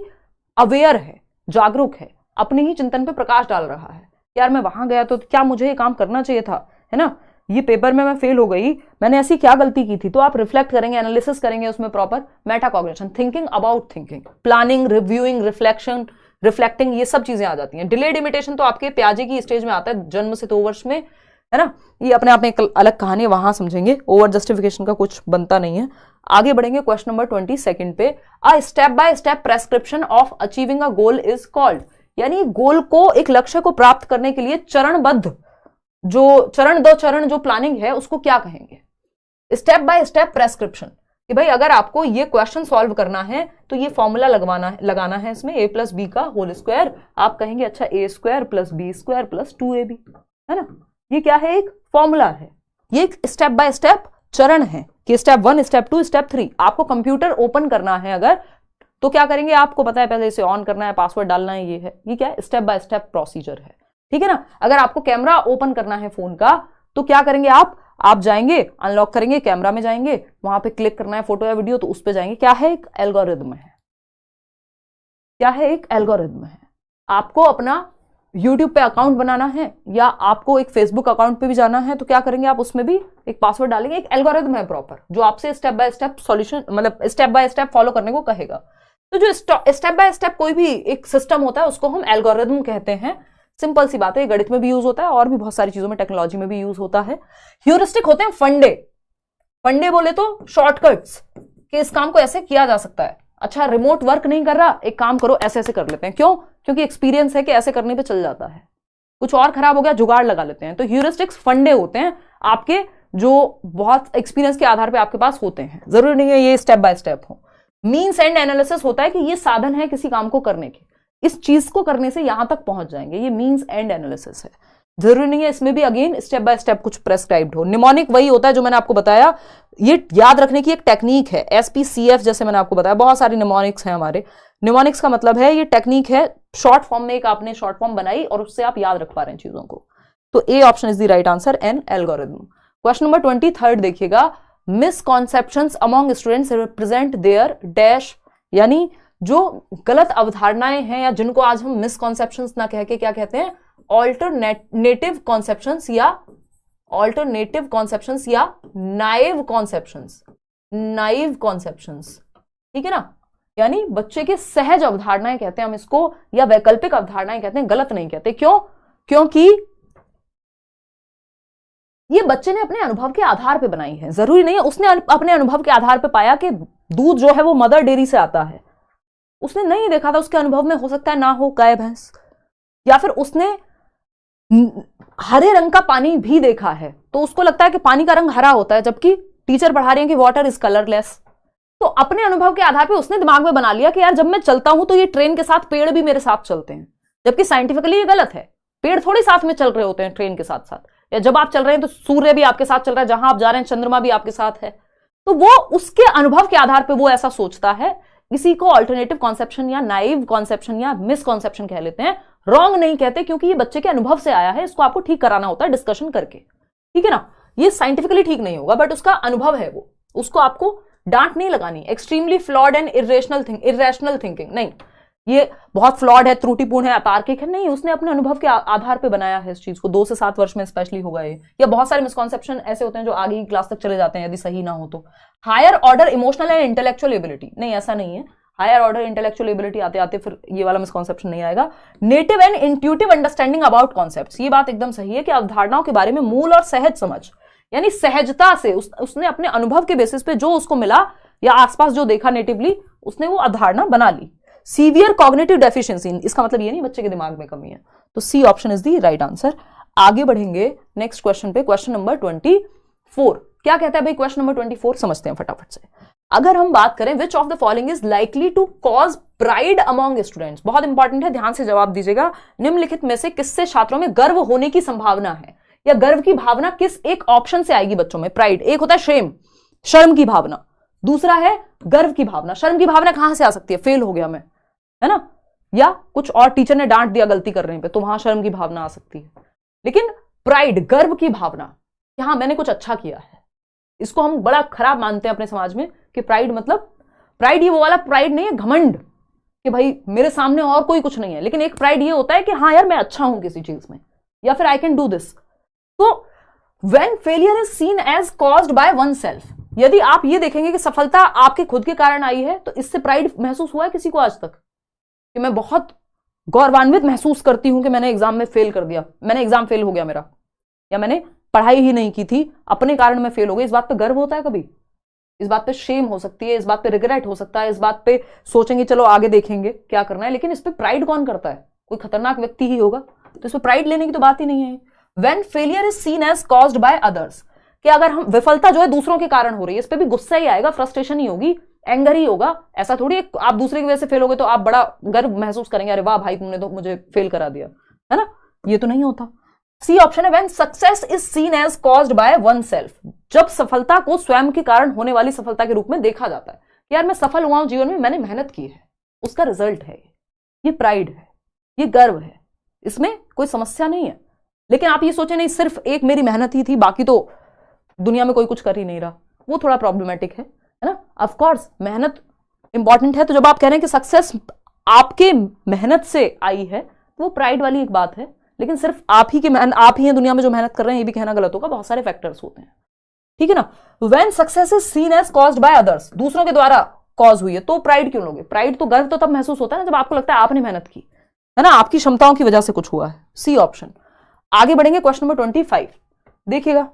अवेयर है, जागरूक है, अपने ही चिंतन पे प्रकाश डाल रहा है। यार मैं वहां गया तो क्या मुझे ये काम करना चाहिए था, है ना, ये पेपर में मैं फेल हो गई, मैंने ऐसी क्या गलती की थी, तो आप रिफ्लेक्ट करेंगे, एनालिसिस करेंगे उसमें proper, metacognition, thinking about thinking, planning, reviewing, reflection, reflecting, ये सब चीजें आ जाती हैं। डिलेड इमिटेशन तो आपके प्याजे की स्टेज में आता है, जन्म से 2 वर्ष में, है ना, ये अपने आप में एक अलग कहानी है, वहां समझेंगे, ओवर जस्टिफिकेशन का कुछ बनता नहीं है। आगे बढ़ेंगे क्वेश्चन नंबर 22 पे, a step by step prescription of achieving a goal is called, यानी गोल को, एक लक्ष्य को प्राप्त करने के लिए चरणबद्ध जो चरण दो चरण जो प्लानिंग है उसको क्या कहेंगे, स्टेप बाय स्टेप प्रेस्क्रिप्शन, कि भाई अगर आपको ये क्वेश्चन सॉल्व करना है तो ये फॉर्मूला लगाना है इसमें a प्लस बी का होल स्क्वायर, आप कहेंगे अच्छा a square plus B square plus 2ab, है ना, ये क्या है, एक फॉर्मूला है, ये एक स्टेप बाय स्टेप चरण है कि स्टेप 1, स्टेप 2, स्टेप 3। आपको कंप्यूटर ओपन करना है अगर, तो क्या करेंगे, आपको पता है पहले इसे ऑन करना है, पासवर्ड डालना है, ये है, ये क्या है, स्टेप बाय स्टेप प्रोसीजर है, ठीक है ना। अगर आपको कैमरा ओपन करना है फोन का, तो क्या करेंगे आप जाएंगे, अनलॉक करेंगे, कैमरा में जाएंगे, वहां पे क्लिक करना है फोटो या वीडियो, तो उस पे जाएंगे, क्या है, एक एल्गोरिथम है, क्या है, एक एल्गोरिथम है। आपको अपना यूट्यूब पे अकाउंट बनाना है या आपको एक फेसबुक अकाउंट पे भी जाना है, तो क्या करेंगे, आप उसमें भी एक पासवर्ड डालेंगे, एक एल्गोरिथम है प्रॉपर जो आपसे स्टेप बाय स्टेप सॉल्यूशन, मतलब स्टेप बाय स्टेप फॉलो करने को कहेगा। तो जो स्टेप बाय स्टेप कोई भी एक सिस्टम होता है उसको हम एल्गोरिथम कहते हैं। सिंपल सी बात है, गणित में भी यूज होता है और भी बहुत सारी चीजों में, टेक्नोलॉजी में भी यूज होता है। ह्यूरिस्टिक होते हैं फंडे, फंडे बोले तो शॉर्टकट्स, कि इस काम को ऐसे किया जा सकता है, अच्छा रिमोट वर्क नहीं कर रहा, एक काम करो ऐसे ऐसे कर लेते हैं, क्यों, क्योंकि एक्सपीरियंस है कि ऐसे करने पे चल जाता है, कुछ और खराब हो गया जुगाड़ लगा लेते हैं। तो ह्यूरिस्टिक्स फंडे होते हैं आपके, जो बहुत एक्सपीरियंस के आधार पे आपके पास होते हैं, जरूरी नहीं है ये स्टेप बाय स्टेप हो। मीन्स एंड एनालिसिस होता है कि ये साधन है किसी काम को करने के, इस चीज को करने से यहां तक पहुंच जाएंगे, ये मीन्स एंड एनालिसिस है। जरूरी नहीं है इसमें भी अगेन स्टेप बाय स्टेप कुछ प्रेस्क्राइब्ड हो। निमोनिक वही होता है जो मैंने आपको बताया, ये याद रखने की एक टेक्निक है, SPCF जैसे मैंने आपको बताया, बहुत सारी निमोनिक्स हैं हमारे। निमोनिक्स का मतलब है ये टेक्निक है, शॉर्ट फॉर्म में एक आपने शॉर्ट फॉर्म बनाई और उससे आप याद रख पा रहे हैं चीजों को। तो A option is the right answer, an algorithm. Question number 23 देखिएगा, misconceptions among students represent their dash, यानी जो गलत अवधारणाएं हैं या जिनको आज हम मिसकॉन्सेप्शंस ना कह के क्या कहते हैं, ऑल्टरनेटिव कॉन्सेप्शंस या नाइव कॉन्सेप्शंस, ठीक है ना, यानी बच्चे के सहज अवधारणाएं कहते हैं हम इसको, या वैकल्पिक अवधारणाएं कहते हैं, गलत नहीं कहते। क्यों? क्योंकि ये बच्चे ने अपने अनुभव के आधार पे बनाई है। जरूरी नहीं है उसने अपने अनुभव के आधार पे पाया कि दूध जो है वो मदर डेयरी से आता है, उसने नहीं देखा था, उसके अनुभव में हो सकता है ना हो गाय भैंस, या फिर उसने हरे रंग का पानी भी देखा है तो उसको लगता है कि पानी का रंग हरा होता है, जबकि टीचर पढ़ा रही है कि वाटर इज कलरलेस। तो अपने अनुभव के आधार पे उसने दिमाग में बना लिया कि यार जब मैं चलता हूं तो ये ट्रेन के साथ पेड़ भी मेरे साथ चलते हैं, जबकि साइंटिफिकली ये गलत है। पेड़ थोड़ी साथ में चल रहे होते हैं ट्रेन के साथ साथ, या जब आप चल रहे हैं तो सूर्य भी आपके साथ चल रहा है, जहां आप जा रहे हैं चंद्रमा भी आपके साथ है। तो वो उसके अनुभव के आधार पर वो ऐसा सोचता है। इसी को ऑल्टरनेटिव कॉन्सेप्शन या नाइव कॉन्सेप्शन या मिसकॉन्सेप्शन कह लेते हैं। रॉन्ग नहीं कहते क्योंकि ये बच्चे के अनुभव से आया है, इसको आपको ठीक कराना होता है डिस्कशन करके, ठीक है ना। ये साइंटिफिकली ठीक नहीं होगा बट उसका अनुभव है वो, उसको आपको डांट नहीं लगानी। Extremely flawed and irrational thinking नहीं, ये बहुत फ्लॉड है, त्रुटिपूर्ण है, अतार्किक है, नहीं, उसने अपने अनुभव के आधार पे बनाया है इस चीज को। 2 से 7 वर्ष में स्पेशली होगा ये। या बहुत सारे मिसकॉन्सेप्शन ऐसे होते हैं जो आगे की क्लास तक चले जाते हैं यदि सही ना हो तो। Higher order emotional and intellectual ability, नहीं ऐसा नहीं है। हायर ऑर्डर इंटेलेक्चुअल एबिलिटी आते आते फिर ये वाला मिसकॉन्सेप्शन नहीं आएगा। Native and intuitive understanding about concepts, ये बात एकदम सही है कि अवधारणाओं के बारे में मूल और सहज समझ, यानी सहजता से उसने अपने अनुभव के बेसिस पे जो उसको मिला या आसपास जो देखा नेटिवली, उसने वो अवधारणा बना ली। सीवियर कॉग्निटिव डेफिशिएंसी, इसका मतलब ये नहीं बच्चे के दिमाग में कमी है। तो C option is the right answer. आगे बढ़ेंगे नेक्स्ट क्वेश्चन पे, क्वेश्चन नंबर 24। क्या कहता है भाई क्वेश्चन नंबर 24, समझते हैं फटाफट से। अगर हम बात करें which of the following is likely to cause pride among students, बहुत इंपॉर्टेंट है, ध्यान से जवाब दीजिएगा। निम्नलिखित में से किससे छात्रों में गर्व होने की संभावना है, या गर्व की भावना किस एक ऑप्शन से आएगी बच्चों में। प्राइड, एक होता है शेम, शर्म की भावना, दूसरा है गर्व की भावना। शर्म की भावना कहां से आ सकती है, फेल हो गया मैं, है ना, या कुछ और टीचर ने डांट दिया गलती करने पे, तो वहां शर्म की भावना आ सकती है। लेकिन प्राइड, गर्व की भावना कि हाँ मैंने कुछ अच्छा किया है, इसको हम बड़ा खराब मानते हैं अपने समाज में कि प्राइड मतलब, प्राइड ये वो वाला प्राइड नहीं है घमंड कि भाई मेरे सामने और कोई कुछ नहीं है, लेकिन एक प्राइड ये होता है कि हाँ यार मैं अच्छा हूं किसी चीज में, या फिर आई कैन डू दिस। तो when failure is seen as caused by oneself, यदि आप ये देखेंगे कि सफलता आपके खुद के कारण आई है, तो इससे प्राइड महसूस हुआ है किसी को आज तक कि मैं बहुत गौरवान्वित महसूस करती हूं कि मैंने एग्जाम में फेल कर दिया, मैंने एग्जाम फेल हो गया मेरा, या मैंने पढ़ाई ही नहीं की थी अपने कारण मैं फेल हो गई, इस बात पे गर्व होता है कभी? इस बात पे शेम हो सकती है, इस बात पे रिग्रेट हो सकता है, इस बात पे सोचेंगे चलो आगे देखेंगे क्या करना है, लेकिन इस पे प्राइड कौन करता है? कोई खतरनाक व्यक्ति ही होगा, तो इस पे प्राइड लेने की तो बात ही नहीं है। When failure is seen as caused by others, कि अगर हम विफलता जो है दूसरों के कारण हो रही है, इस पे भी गुस्सा ही आएगा, फ्रस्ट्रेशन ही होगी, एंगर ही होगा। ऐसा थोड़ी आप दूसरे की वजह से फेल हो गए तो आप बड़ा गर्व महसूस करेंगे, अरे वाह भाई तुमने तो मुझे फेल करा दिया, है ना, ये तो नहीं होता। सी ऑप्शन है when success is seen as caused by oneself, जब सफलता को स्वयं के कारण होने वाली सफलता के रूप में देखा जाता है, यार मैं सफल हुआ हूं जीवन में, मैंने मेहनत की है, उसका रिजल्ट है ये प्राइड है, ये गर्व है, इसमें कोई समस्या नहीं है। लेकिन आप ये सोचे नहीं सिर्फ एक मेरी मेहनत ही थी, बाकी तो दुनिया में कोई कुछ कर ही नहीं रहा, वो थोड़ा प्रॉब्लमेटिक है ना। ऑफ कोर्स मेहनत इंपॉर्टेंट है, तो जब आप कह रहे हैं कि सक्सेस आपके मेहनत से आई है, तो वो प्राइड वाली एक बात है। लेकिन सिर्फ आप ही हैं दुनिया में जो मेहनत कर रहे हैं, ये भी कहना गलत होगा, बहुत सारे फैक्टर्स होते हैं, ठीक है ना। When success is seen as caused by others, दूसरों के द्वारा कॉज हुई है, तो प्राइड क्यों लोगे? प्राइड तो गर्व तो तब महसूस होता है ना जब आपको लगता है आपने मेहनत की, है ना, आपकी क्षमताओं की वजह से कुछ हुआ है। C option. आगे बढ़ेंगे क्वेश्चन नंबर 25, देखिएगा।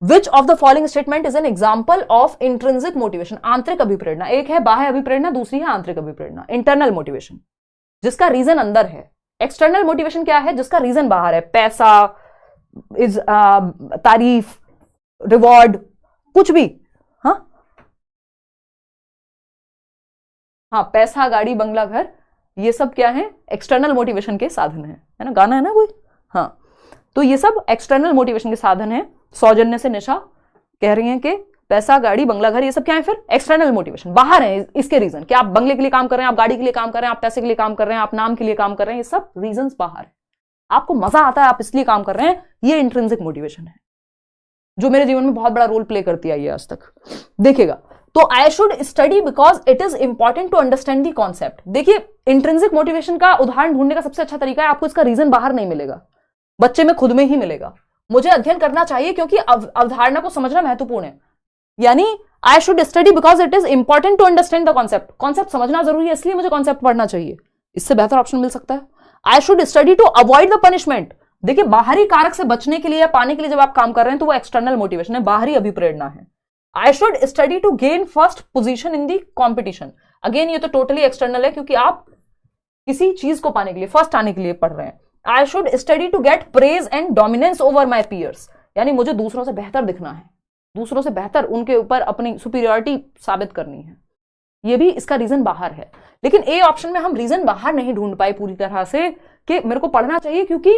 Which of the following statement is an example of intrinsic motivation? आंतरिक अभिप्रेरणा, एक है बाह्य अभिप्रेरणा, दूसरी है आंतरिक अभिप्रेरणा, इंटरनल मोटिवेशन, जिसका रीजन अंदर है। एक्सटर्नल मोटिवेशन क्या है? जिसका रीजन बाहर है, पैसा, तारीफ, रिवॉर्ड, कुछ भी। हाँ, पैसा, गाड़ी, बंगला, घर, ये सब क्या है? एक्सटर्नल मोटिवेशन के साधन है ना, गाना है ना कोई। हाँ, तो ये सब एक्सटर्नल मोटिवेशन के साधन है। सौजन्य से निशा कह रही हैं कि पैसा, गाड़ी, बंगला, घर, ये सब क्या है? फिर एक्सटर्नल मोटिवेशन, बाहर है इसके रीजन, कि आप बंगले के लिए काम कर रहे हैं, आप गाड़ी के लिए काम कर रहे हैं, आप पैसे के लिए काम कर रहे हैं, आप नाम के लिए काम कर रहे हैं, ये सब रीजंस बाहर है। आपको मजा आता है, आप इसलिए काम कर रहे हैं, ये इंट्रिंसिक मोटिवेशन है। जो मेरे जीवन में बहुत बड़ा रोल प्ले करती आई है आज तक। देखिएगा, तो I should study because it is important to understand the concept. देखिए, इंट्रिंसिक मोटिवेशन का उदाहरण ढूंढने का सबसे अच्छा तरीका है, आपको इसका रीजन बाहर नहीं मिलेगा, बच्चे में खुद में ही मिलेगा। मुझे अध्ययन करना चाहिए क्योंकि अवधारणा को समझना महत्वपूर्ण है, यानी I should study because it is important to understand the concept. Concept समझना जरूरी है, इसलिए मुझे कॉन्सेप्ट पढ़ना चाहिए। इससे बेहतर ऑप्शन मिल सकता है। I should study to avoid the punishment. देखिए, बाहरी कारक से बचने के लिए या पाने के लिए जब आप काम कर रहे हैं तो वो एक्सटर्नल मोटिवेशन है, बाहरी अभिप्रेरणा है। I should study to gain first position in the competition. Again ये तो टोटली एक्सटर्नल है, क्योंकि आप किसी चीज को पाने के लिए, फर्स्ट आने के लिए पढ़ रहे हैं। I should study to get praise and dominance over my peers, यानी मुझे दूसरों से बेहतर दिखना है, दूसरों से बेहतर, उनके ऊपर अपनी सुपीरियरिटी साबित करनी है। ये भी इसका रीजन बाहर है। लेकिन ए ऑप्शन में हम रीजन बाहर नहीं ढूंढ पाए पूरी तरह से कि मेरे को पढ़ना चाहिए क्योंकि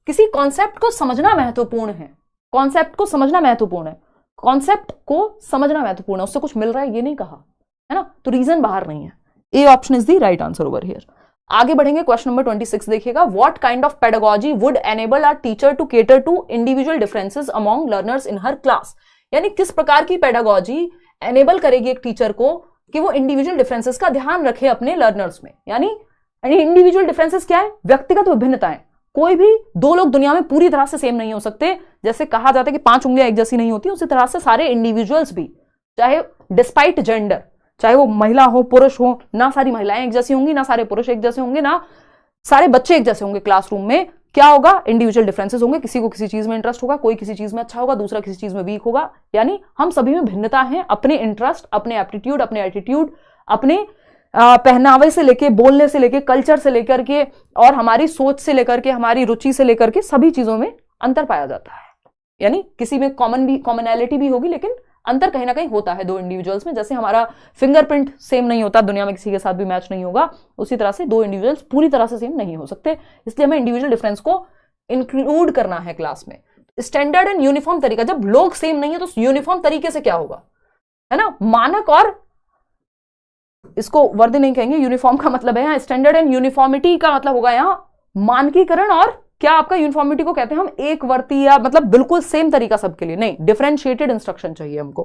किसी कॉन्सेप्ट को समझना महत्वपूर्ण है। कॉन्सेप्ट को समझना महत्वपूर्ण है, कॉन्सेप्ट को समझना महत्वपूर्ण है, उससे कुछ मिल रहा है ये नहीं कहा, है ना। तो रीजन बाहर नहीं है। A option is the right answer over here. आगे बढ़ेंगे, क्वेश्चन नंबर 26 देखिएगा। What kind of pedagogy would enable a teacher to cater to individual differences among learners in her class. यानी किस प्रकार की पेडागोजी एनेबल करेगी एक टीचर को कि वो इंडिविजुअल डिफरेंसेस का ध्यान रखे अपने लर्नर्स में। यानी इंडिविजुअल डिफरेंसेस क्या है? व्यक्तिगत विभिन्नताएं। कोई भी दो लोग दुनिया में पूरी तरह से सेम नहीं हो सकते। जैसे कहा जाता है कि 5 उंगलियां एक जैसी नहीं होती, उसी तरह से सारे इंडिविजुअल्स भी, चाहे डिस्पाइट जेंडर, चाहे वो महिला हो पुरुष हो, ना सारी महिलाएं एक जैसी होंगी, ना सारे पुरुष एक जैसे होंगे, ना सारे बच्चे एक जैसे होंगे। क्लासरूम में क्या होगा? इंडिविजुअल डिफरेंसेस होंगे। किसी को किसी चीज में इंटरेस्ट होगा, कोई किसी चीज में अच्छा होगा, दूसरा किसी चीज में वीक होगा। यानी हम सभी में भिन्नता है, अपने इंटरेस्ट, अपने एप्टीट्यूड, अपने एटीट्यूड, अपने पहनावे से लेके, बोलने से लेके, कल्चर से लेकर के, और हमारी सोच से लेकर के, हमारी रुचि से लेकर के, सभी चीजों में अंतर पाया जाता है। यानी किसी में कॉमनैलिटी भी होगी, लेकिन अंतर कहीं ना कहीं होता है दो इंडिविजुअल्स में। जैसे हमारा फिंगरप्रिंट सेम नहीं होता, दुनिया में किसी के साथ भी मैच नहीं होगा, उसी तरह से दो इंडिविजुअल्स पूरी तरह से सेम नहीं हो सकते। इसलिए हमें इंडिविजुअल डिफरेंस को इंक्लूड करना है क्लास में। स्टैंडर्ड एंड यूनिफॉर्म तरीका, जब लोग सेम नहीं है तो यूनिफॉर्म तरीके से क्या होगा, है ना। मानक और इसको वर्दी नहीं कहेंगे, यूनिफॉर्म का मतलब है यहाँ स्टैंडर्ड एंड यूनिफॉर्मिटी का मतलब होगा यहाँ मानकीकरण। और क्या आपका यूनिफॉर्मिटी को कहते हैं हम एक वर्ती, या मतलब बिल्कुल सेम तरीका सबके लिए नहीं, डिफरेंशिएटेड इंस्ट्रक्शन चाहिए हमको।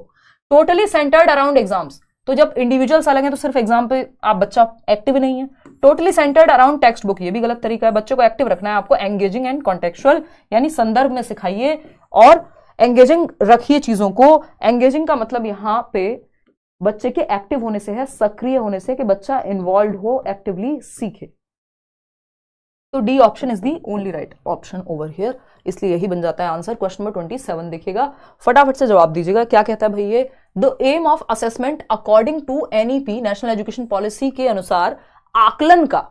टोटली सेंटर्ड अराउंड एग्जाम्स, तो जब इंडिविजुअल्स अलग हैं तो सिर्फ एग्जाम पे आप बच्चा एक्टिव नहीं है। Totally centred around text book, ये भी गलत तरीका है। बच्चे को एक्टिव रखना है आपको, एंगेजिंग एंड कॉन्टेक्चुअल, यानी संदर्भ में सिखाइए और एंगेजिंग रखिए चीजों को। एंगेजिंग का मतलब यहाँ पे बच्चे के एक्टिव होने से है, सक्रिय होने से, कि बच्चा इन्वॉल्व हो, एक्टिवली सीखे। तो D option is the only right option over here, इसलिए यही बन जाता है आंसर। क्वेश्चन नंबर 27 देखिएगा, फटाफट से जवाब दीजिएगा। क्या कहता है भाई ये? The aim of assessment according to NEP, national education policy के अनुसार आकलन का,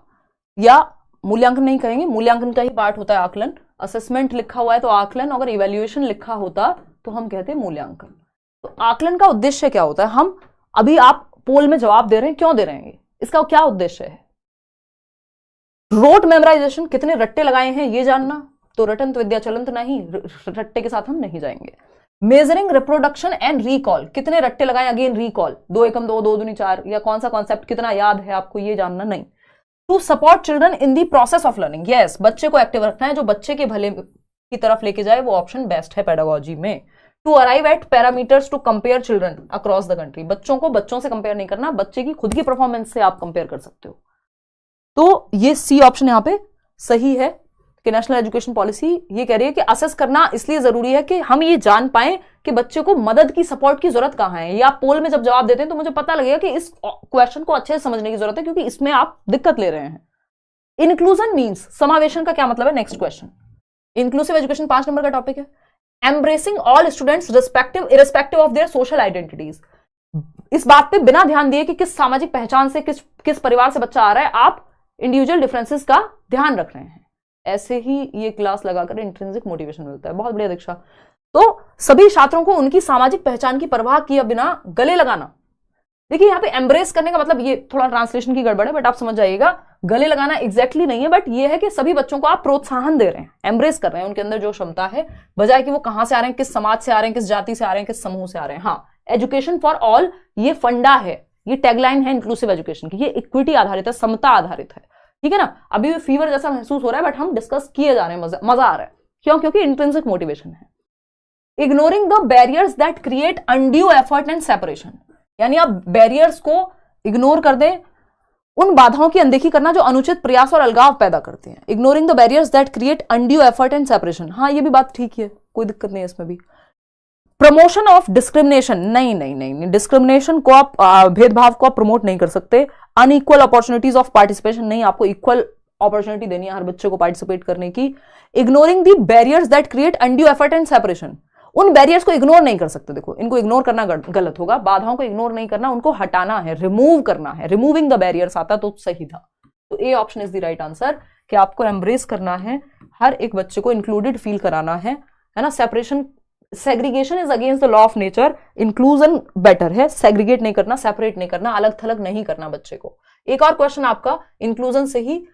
या मूल्यांकन नहीं कहेंगे, मूल्यांकन का ही पार्ट होता है आकलन। असेसमेंट लिखा हुआ है तो आकलन, अगर इवेल्युएशन लिखा होता तो हम कहते हैं मूल्यांकन। तो आकलन का उद्देश्य क्या होता है? हम अभी आप पोल में जवाब दे रहे हैं, क्यों दे रहे हैं? इसका क्या उद्देश्य है? रोट मेमोराइजेशन, कितने रट्टे लगाए हैं ये जानना, तो रटंत विद्या चलंत नहीं, रट्टे के साथ हम नहीं जाएंगे। मेजरिंग रिप्रोडक्शन एंड रिकॉल, कितने रट्टे लगाए, अगेन रिकॉल, 2 एकम 2, 2 दूनी 4, या कौन सा कॉन्सेप्ट कितना याद है आपको ये जानना नहीं। To support children in the process of learning, yes, बच्चे को एक्टिव रखना है, जो बच्चे के भले की तरफ लेके जाए, वो ऑप्शन बेस्ट है पेडागोजी में। To arrive at parameters to compare children across the country, बच्चों को बच्चों से कंपेयर नहीं करना, बच्चे की खुद की परफॉर्मेंस से आप कंपेयर कर सकते हो। तो ये सी ऑप्शन यहां पे सही है कि नेशनल एजुकेशन पॉलिसी ये कह रही है कि असेस करना इसलिए जरूरी है कि हम ये जान पाए कि बच्चे को मदद की, सपोर्ट की जरूरत कहां है। या पोल में जब जवाब देते हैं तो मुझे पता लगेगा कि इस क्वेश्चन को अच्छे से समझने की जरूरत है, क्योंकि इसमें आप दिक्कत ले रहे हैं। इंक्लूजन मीन्स, समावेशन का क्या मतलब है? Next question, inclusive education 5 number का टॉपिक है। Embracing all students irrespective of their social identities, इस बात पे बिना ध्यान दिए कि किस सामाजिक पहचान से, किस परिवार से बच्चा आ रहा है, आप इंडिविजुअल डिफरेंसेस का ध्यान रख रहे हैं। ऐसे ही ये क्लास लगाकर इंट्रिंसिक मोटिवेशन मिलता है। बहुत बढ़िया दीक्षा। तो सभी छात्रों को उनकी सामाजिक पहचान की परवाह किए बिना गले लगाना। देखिए यहाँ पे एम्ब्रेस करने का मतलब, ये थोड़ा ट्रांसलेशन की गड़बड़ है बट आप समझ जाइएगा, गले लगाना एग्जैक्टली नहीं है, बट ये है कि सभी बच्चों को आप प्रोत्साहन दे रहे हैं, एम्ब्रेस कर रहे हैं उनके अंदर जो क्षमता है, बजाय कि वो कहां से आ रहे हैं, किस समाज से आ रहे हैं, किस जाति से आ रहे हैं, किस समूह से आ रहे हैं। हाँ, एजुकेशन फॉर ऑल ये फंडा है, ये टैगलाइन है इंक्लूसिव एजुकेशन की, ये इक्विटी आधारित है, समता आधारित है। ठीक है ना। अभी भी फीवर जैसा महसूस हो रहा है बट हम डिस्कस किए जा रहे हैं, मजा आ रहा है। क्यों? क्योंकि इंट्रिंसिक मोटिवेशन है। Ignoring the barriers that create undue effort and separation, यानी आप बैरियर्स को इग्नोर कर दें, उन बाधाओं की अनदेखी करना जो अनुचित प्रयास और अलगाव पैदा करते हैं। Ignoring the barriers that create undue effort and separation, हाँ ये भी बात ठीक है, कोई दिक्कत नहीं है इसमें भी। प्रमोशन ऑफ डिस्क्रिमिनेशन, नहीं नहीं नहीं, डिस्क्रिमिनेशन को आप भेदभाव को आप प्रमोट नहीं कर सकते। अनइक्वल अपॉर्चुनिटीज ऑफ पार्टिसिपेशन, नहीं, आपको इक्वल अपॉर्चुनिटी देनी है हर बच्चे को पार्टिसिपेट करने की। Ignoring the barriers that create undue effort and separation, उन बैरियर्स को इग्नोर नहीं कर सकते। देखो, इनको इग्नोर करना गलत होगा, बाधाओं को इग्नोर नहीं करना, उनको हटाना है, रिमूव करना है। रिमूविंग द बैरियर्स आता तो सही था। तो A option is the right answer, कि आपको एम्ब्रेस करना है, हर एक बच्चे को इंक्लूडेड फील कराना है ना। Separation, segregation is against the law of nature, inclusion better है, सेग्रीगेट नहीं करना, सेपरेट नहीं करना, अलग थलग नहीं करना बच्चे को। एक और क्वेश्चन आपका इंक्लूजन से ही,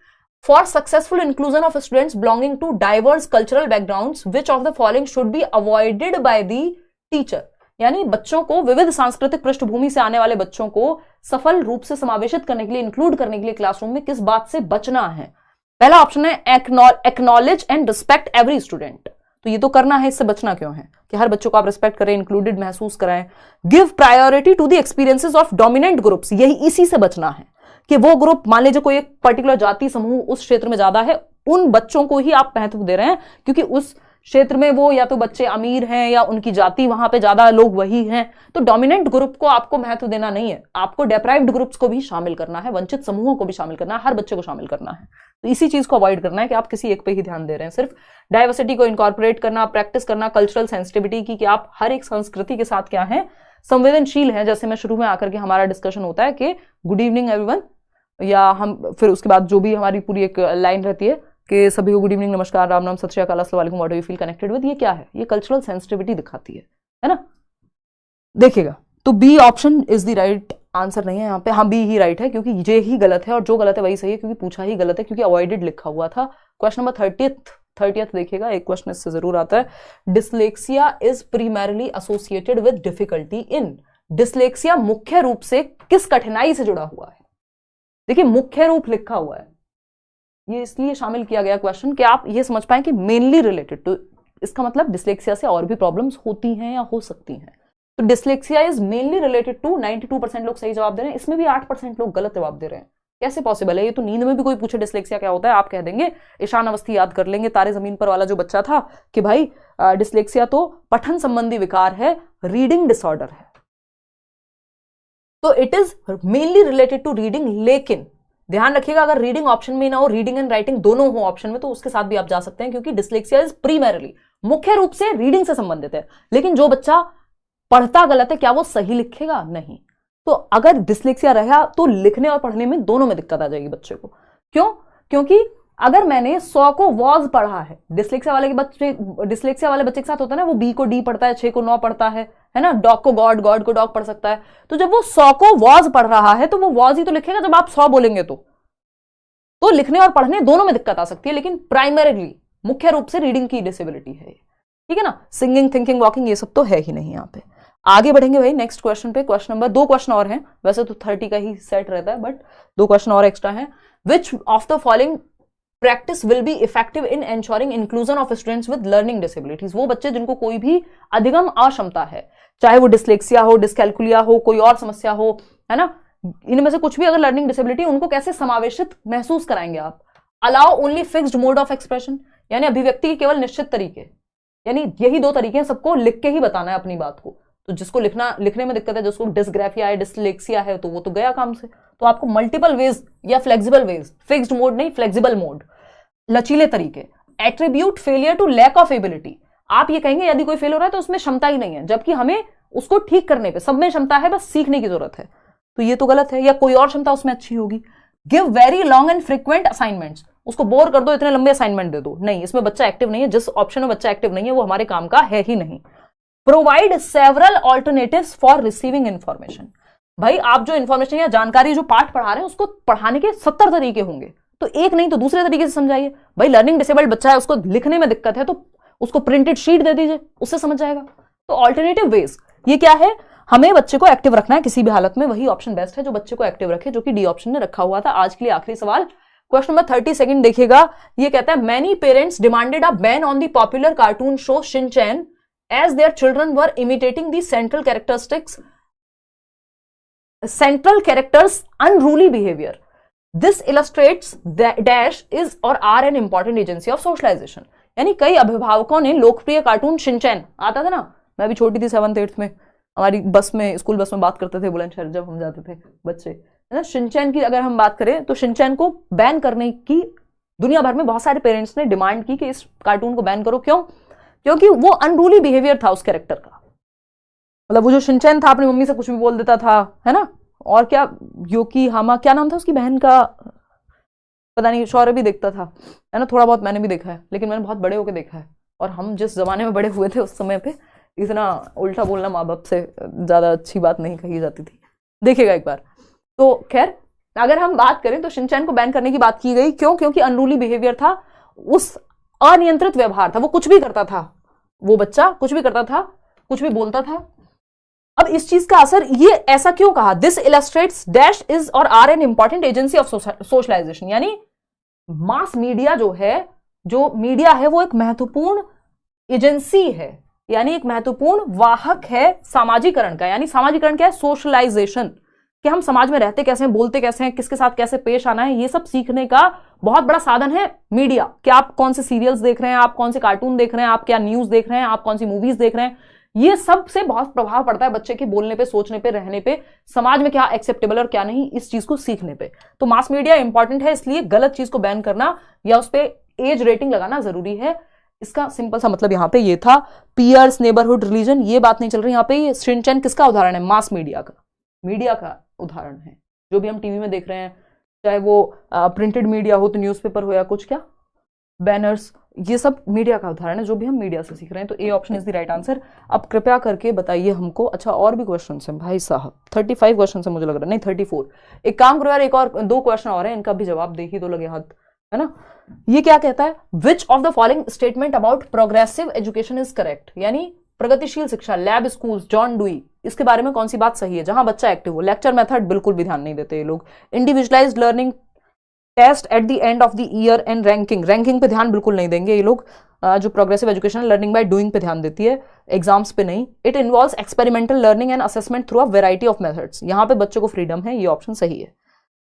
for successful inclusion of students belonging to diverse cultural backgrounds which of the following should be avoided by the teacher, यानी बच्चों को, विविध सांस्कृतिक पृष्ठभूमि से आने वाले बच्चों को सफल रूप से समावेशित करने के लिए, इंक्लूड करने के लिए क्लासरूम में किस बात से बचना है। पहला ऑप्शन है acknowledge and respect every student, तो ये तो करना है, इससे बचना क्यों है कि हर बच्चों को आप रिस्पेक्ट करें, इंक्लूडेड महसूस कराएं। Give priority to the experiences of dominant groups, यही इसी से बचना है कि वो ग्रुप, मान लीजिए कोई एक पर्टिकुलर जाति समूह उस क्षेत्र में ज्यादा है, उन बच्चों को ही आप महत्व दे रहे हैं क्योंकि उस क्षेत्र में वो या तो बच्चे अमीर हैं या उनकी जाति वहां पे ज्यादा लोग वही हैं। तो डोमिनेंट ग्रुप को आपको महत्व देना नहीं है, आपको डेप्राइव्ड ग्रुप्स को भी शामिल करना है, वंचित समूहों को भी शामिल करना है, हर बच्चे को शामिल करना है। तो इसी चीज को अवॉइड करना है कि आप किसी एक पे ही ध्यान दे रहे हैं। सिर्फ डाइवर्सिटी को इनकॉर्पोरेट करना, प्रैक्टिस करना कल्चरल सेंसिटिविटी की, कि आप हर एक संस्कृति के साथ क्या है, संवेदनशील है। जैसे मैं शुरू में आकर के हमारा डिस्कशन होता है कि गुड इवनिंग एवरीवन, या हम फिर उसके बाद जो भी हमारी पूरी एक लाइन रहती है कि सभी को गुड इवनिंग, नमस्कार, राम नाम, सत श्री अकाल, अस्सलाम वालेकुम, what do you feel connected with, ये क्या है, ये कल्चरल सेंसिटिविटी दिखाती है ना। देखिएगा, तो B option is the right answer नहीं है यहाँ पे, हाँ बी ही राइट है, क्योंकि ये ही गलत है और जो गलत है वही सही है, क्योंकि पूछा ही गलत है, क्योंकि अवॉइडेड लिखा हुआ था। क्वेश्चन नंबर 30th देखिएगा, एक क्वेश्चन इससे जरूर आता है। Dyslexia is primarily associated with difficulty in, dyslexia मुख्य रूप से किस कठिनाई से जुड़ा हुआ है। देखिए, मुख्य रूप लिखा हुआ है, ये इसलिए शामिल किया गया क्वेश्चन कि आप ये समझ पाए कि मेनली रिलेटेड टू, इसका मतलब डिसलेक्सिया से और भी प्रॉब्लम्स होती हैं या हो सकती हैं। तो dyslexia is mainly related to, 92% लोग सही जवाब दे रहे हैं, इसमें भी 8% लोग गलत जवाब दे रहे हैं। कैसे पॉसिबल है? ये तो नींद में भी कोई पूछे डिसलेक्सिया क्या होता है, आप कह देंगे, ईशान अवस्थी याद कर लेंगे, तारे जमीन पर वाला जो बच्चा था, कि भाई डिसलेक्सिया तो पठन संबंधी विकार है, रीडिंग डिसऑर्डर है। तो it is mainly related to reading, लेकिन ध्यान रखिएगा अगर रीडिंग ऑप्शन में ना हो, रीडिंग एंड राइटिंग दोनों हो ऑप्शन में, तो उसके साथ भी आप जा सकते हैं, क्योंकि डिसलेक्सिया इज प्रीमैरली, मुख्य रूप से रीडिंग से संबंधित है। लेकिन जो बच्चा पढ़ता गलत है, क्या वो सही लिखेगा? नहीं। तो अगर डिसलेक्सिया रहा तो लिखने और पढ़ने में दोनों में दिक्कत आ जाएगी बच्चे को। क्यों? क्योंकि अगर मैंने 100 को वॉज पढ़ा है, डिसलेक्सिया वाले बच्चे के साथ होता है ना, वो बी को डी पढ़ता है, 6 को 9 पढ़ता है ना, डॉग को गॉड, गॉड को डॉग पढ़ सकता है। तो जब वो 100 को वॉज पढ़ रहा है तो वो वॉज ही तो लिखेगा जब आप 100 बोलेंगे। तो लिखने और पढ़ने दोनों में दिक्कत आ सकती है, लेकिन प्राइमरीली मुख्य रूप से रीडिंग की डिसेबिलिटी है, ठीक है ना। सिंगिंग, थिंकिंग, वॉकिंग ये सब तो है ही नहीं। यहाँ पे आगे बढ़ेंगे भाई नेक्स्ट क्वेश्चन पे। क्वेश्चन नंबर 2 क्वेश्चन और हैं, वैसे तो 30 का ही सेट रहता है, बट 2 क्वेश्चन और एक्स्ट्रा हैं। Which of the following practice will be effective in ensuring inclusion of students with learning disabilities, वो बच्चे जिनको कोई भी अधिगम अक्षमता है, चाहे वो डिसलेक्सिया हो, डिसकैलकुलिया हो, कोई और समस्या हो, है ना, इनमें से कुछ भी अगर लर्निंग डिसेबिलिटी, उनको कैसे समावेशित महसूस कराएंगे आप। Allow only fixed mode of expression, यानी अभिव्यक्ति के केवल निश्चित तरीके, यानी यही 2 तरीके हैं, सबको लिख के ही बताना है अपनी बात को। तो जिसको लिखने में दिक्कत है, जिसको डिसग्राफिया है, डिसलेक्सिया है, तो वो तो गया काम से। तो आपको मल्टीपल वेज या फ्लेक्सिबल वेज, फिक्स्ड मोड नहीं, फ्लेक्सिबल मोड, लचीले तरीके। Attribute failure to lack of ability, आप ये कहेंगे यदि कोई फेल हो रहा है तो उसमें क्षमता ही नहीं है, जबकि हमें उसको ठीक करने पे सब में क्षमता है, बस सीखने की जरूरत है। तो ये तो गलत है, या कोई और क्षमता उसमें अच्छी होगी। Give very long and frequent assignments, उसको बोर कर दो, इतने लंबे असाइनमेंट दे दो, नहीं, इसमें बच्चा एक्टिव नहीं है, जिस ऑप्शन में बच्चा एक्टिव नहीं है वो हमारे काम का है ही नहीं। Provide several alternatives for receiving information, भाई आप जो इंफॉर्मेशन या जानकारी जो पाठ पढ़ा रहे हैं उसको पढ़ाने के 70 तरीके होंगे, तो एक नहीं तो दूसरे तरीके से समझाइए। भाई लर्निंग डिसेबल्ड बच्चा है, उसको लिखने में दिक्कत है, तो उसको प्रिंटेड शीट दे दीजिए, उससे समझ जाएगा। तो ऑल्टरनेटिव वेज, ये क्या है, हमें बच्चे को एक्टिव रखना है किसी भी हालत में, वही ऑप्शन बेस्ट है जो बच्चे को एक्टिव रखे, जो कि डी ऑप्शन ने रखा हुआ था। आज के लिए आखिरी सवाल, क्वेश्चन नंबर 32 देखिएगा। ये कहता है, many parents demanded a ban on the popular cartoon show Shinchan as their children were imitating the central characters unruly behavior. This illustrates that dash is or are an important agency of socialization. यानी कई अभिभावकों ने लोकप्रिय cartoon Shinchan आता था ना, मैं भी छोटी थी 7th 8th में, हमारी बस में, स्कूल बस में बात करते थे बुलंदशहर जब हम जाते थे बच्चे, है ना। शिनचैन की अगर हम बात करें तो शिनचैन को बैन करने की दुनिया भर में बहुत सारे पेरेंट्स ने डिमांड की कि इस कार्टून को बैन करो। क्यों? क्योंकि वो अनरूली बिहेवियर था उस कैरेक्टर का। मतलब वो जो शिनचैन था अपनी मम्मी से कुछ भी बोल देता था, है ना। और क्या, योकी हामा, क्या नाम था उसकी बहन का, पता नहीं, शौर्य भी देखता था, है ना। थोड़ा बहुत मैंने भी देखा है, लेकिन मैंने बहुत बड़े होकर देखा है। और हम जिस जमाने में बड़े हुए थे उस समय पे इतना उल्टा बोलना माँ बाप से ज्यादा अच्छी बात नहीं कही जाती थी, देखिएगा एक बार। तो खैर, अगर हम बात करें तो शिनचैन को बैन करने की बात की गई। क्यों? क्योंकि अनरूली बिहेवियर था, उस अनियंत्रित व्यवहार था, वो कुछ भी करता था, वो बच्चा कुछ भी करता था, कुछ भी बोलता था। अब इस चीज का असर, ये ऐसा क्यों कहा? दिस इलस्ट्रेट्स डैश इज और are an important agency of socialization. यानी मास मीडिया जो है, जो मीडिया है, वो एक महत्वपूर्ण एजेंसी है, यानी एक महत्वपूर्ण वाहक है सामाजिकरण का। यानी सामाजिकरण क्या है? सोशलाइजेशन, कि हम समाज में रहते कैसे हैं, बोलते कैसे हैं, किसके साथ कैसे पेश आना है, ये सब सीखने का बहुत बड़ा साधन है मीडिया। कि आप कौन से सीरियल्स देख रहे हैं, आप कौन से कार्टून देख रहे हैं, आप क्या न्यूज देख रहे हैं, आप कौन सी मूवीज देख रहे हैं, ये सब से बहुत प्रभाव पड़ता है बच्चे के बोलने पे, सोचने पे, रहने पे, समाज में क्या एक्सेप्टेबल और क्या नहीं, इस चीज को सीखने पे। तो मास मीडिया इंपॉर्टेंट है, इसलिए गलत चीज को बैन करना या उस पर एज रेटिंग लगाना जरूरी है। इसका सिंपल सा मतलब यहाँ पे ये था। पीयर्स, नेबरहुड, रिलीजन, ये बात नहीं चल रही यहाँ पे। ये शिनचैन किसका उदाहरण है? मास मीडिया का उदाहरण है। जो भी हम टीवी में देख रहे हैं, चाहे वो प्रिंटेड मीडिया हो तो न्यूज़पेपर हो या कुछ, क्या बैनर्स, ये सब मीडिया का उदाहरण है, जो भी हम मीडिया से सीख रहे हैं। तो A option is the right answer. अब कृपया करके बताइए हमको। अच्छा, और भी क्वेश्चन हैं भाई साहब, 35 क्वेश्चन है मुझे लग रहा है, नहीं 34। एक काम करो यार, एक और 2 क्वेश्चन और हैं, इनका भी जवाब दे ही तो लगे हाथ, है ना। ये क्या कहता है? Which of the following statement about progressive education is correct. यानी प्रगतिशील शिक्षा, लैब स्कूल्स, जॉन डुई, इसके बारे में कौन सी बात सही है? जहां बच्चा एक्टिव हो। लेक्चर मेथड बिल्कुल भी ध्यान नहीं देते ये लोग। Individualized learning, test at the end of the year and ranking पे ध्यान बिल्कुल नहीं देंगे ये लोग। जो progressive education, learning by doing पे ध्यान देती है, एग्जाम्स पे नहीं। It involves experimental learning and assessment through a variety of methods, यहाँ पे बच्चों को फ्रीडम है, ये ऑप्शन सही है।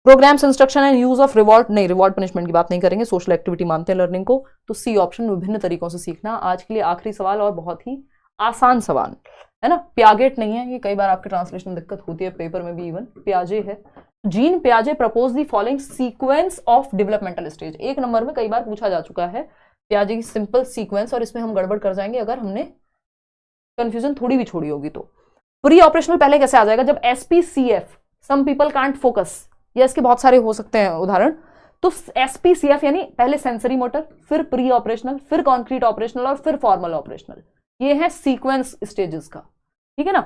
Programs, instruction and use of reward, नहीं, रिवॉर्ड पनिशमेंट की बात नहीं करेंगे, सोशल एक्टिविटी मानते हैं लर्निंग को। तो सी ऑप्शन, विभिन्न तरीकों से सीखना। आज के लिए आखिरी सवाल और बहुत ही आसान सवाल, है ना। पियागेट नहीं है, ये कई बार आपके ट्रांसलेशन में दिक्कत होती है, पेपर में भी इवन पियाजे है। जीन पियाजे propose the following sequence of developmental stage. 1 number में कई बार पूछा जा चुका है पियाजे की सिंपल सीक्वेंस, और इसमें हम गड़बड़ कर जाएंगे अगर हमने कंफ्यूजन थोड़ी भी छोड़ी होगी तो। प्री ऑपरेशनल पहले कैसे आ जाएगा? जब एसपीसीएफ, सम पीपल कांट फोकस, या इसके बहुत सारे हो सकते हैं उदाहरण। तो एसपीसीएफ यानी पहले सेंसरी मोटर, फिर प्री ऑपरेशनल, फिर कॉन्क्रीट ऑपरेशनल और फिर फॉर्मल ऑपरेशनल। ये है सीक्वेंस स्टेजेस का, ठीक है ना।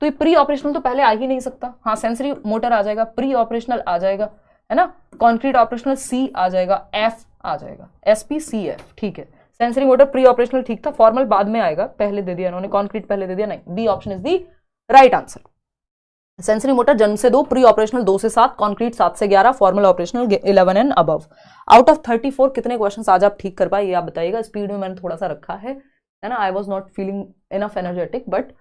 तो ये प्री ऑपरेशनल तो पहले आ ही नहीं सकता। हाँ, सेंसरी मोटर आ जाएगा, प्री ऑपरेशनल आ जाएगा, है ना। कॉन्क्रीट ऑपरेशनल सी आ जाएगा, एफ आ जाएगा, एसपीसीएफ, ठीक है। सेंसरी मोटर प्री ऑपरेशनल ठीक था, फॉर्मल बाद में आएगा, पहले दे दिया इन्होंने, कॉन्क्रीट पहले दे दिया, नहीं, B option is the right answer. Sensory motor जन्म से 2, प्री ऑपरेशनल 2 से 7, कॉन्क्रीट 7 से 11, formal operational 11 and above. Out of 34 कितने क्वेश्चंस आज आप ठीक कर पाए, ये आप बताइएगा। स्पीड में मैंने थोड़ा सा रखा है ना। I was not feeling enough energetic, but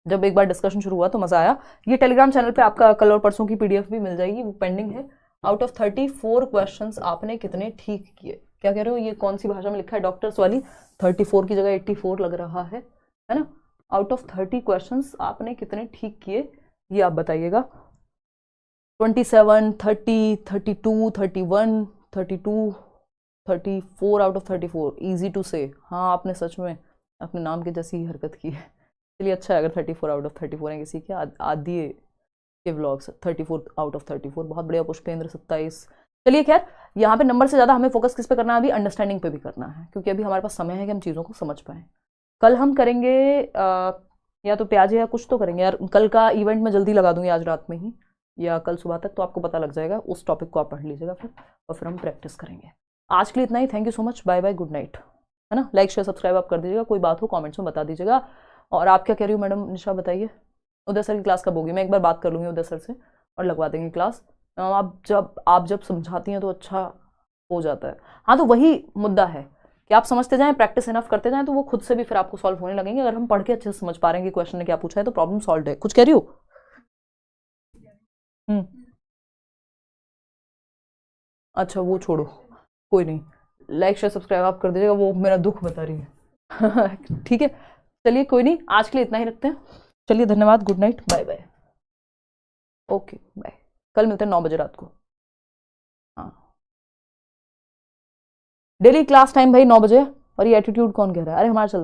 जब एक बार डिस्कशन शुरू हुआ तो मजा आया। ये टेलीग्राम चैनल पे आपका कल और परसों की पीडीएफ भी मिल जाएगी, वो पेंडिंग है। आउट ऑफ 34 क्वेश्चंस आपने कितने ठीक किए? क्या कह रहे हो? ये कौन सी भाषा में लिखा है? डॉक्टर्स वाली। 34 की जगह 84 लग रहा है ना। आउट ऑफ 30 क्वेश्चंस आपने कितने ठीक किए, ये आप बताइएगा। 27, 30, 32, 31, 32, 34 आउट ऑफ 34, ईजी टू से। हाँ, आपने सच में अपने नाम के जैसी ही हरकत की है। चलिए, अच्छा है अगर 34 आउट ऑफ 34 है किसी के। आदि के व्लॉग्स 34 आउट ऑफ 34, बहुत बढ़िया। पुष्पेंद्र 27। चलिए खैर, यहाँ पे नंबर से ज़्यादा हमें फोकस किस पे करना है? अभी अंडरस्टैंडिंग पे भी करना है, क्योंकि अभी हमारे पास समय है कि हम चीज़ों को समझ पाएँ। कल हम करेंगे या तो प्याजे या कुछ तो करेंगे यार। कल का इवेंट मैं जल्दी लगा दूंगी, आज रात में ही या कल सुबह तक, तो आपको पता लग जाएगा। उस टॉपिक को आप पढ़ लीजिएगा फिर, और फिर हम प्रैक्टिस करेंगे। आज के लिए इतना ही। Thank you so much, bye bye, good night, है ना। लाइक शेयर सब्सक्राइब आप कर दीजिएगा। कोई बात हो कमेंट्स में बता दीजिएगा। और आप क्या कह रही हो मैडम निशा, बताइए। उदय सर की क्लास कब होगी? मैं एक बार बात कर लूँगी उदय सर से और लगवा देंगे क्लास। आप जब समझाती हैं तो अच्छा हो जाता है। हाँ, तो वही मुद्दा है कि आप समझते जाएं, प्रैक्टिस इनफ करते जाएं, तो वो खुद से भी फिर आपको सॉल्व होने लगेंगे। अगर हम पढ़ के अच्छे से समझ पा रहे हैं कि क्वेश्चन ने क्या पूछा है तो प्रॉब्लम सॉल्व है। कुछ कह रही हो? अच्छा वो छोड़ो, कोई नहीं, लाइक शेयर सब्सक्राइब आप कर दीजिएगा, वो मेरा दुख बता रही है। ठीक है, चलिए कोई नहीं, आज के लिए इतना ही रखते हैं। चलिए धन्यवाद, good night, bye bye. Okay bye, कल मिलते हैं 9 बजे रात को। हाँ, डेली क्लास टाइम भाई 9 बजे। और ये एटीट्यूड कौन कह रहा है? अरे हमारा चलता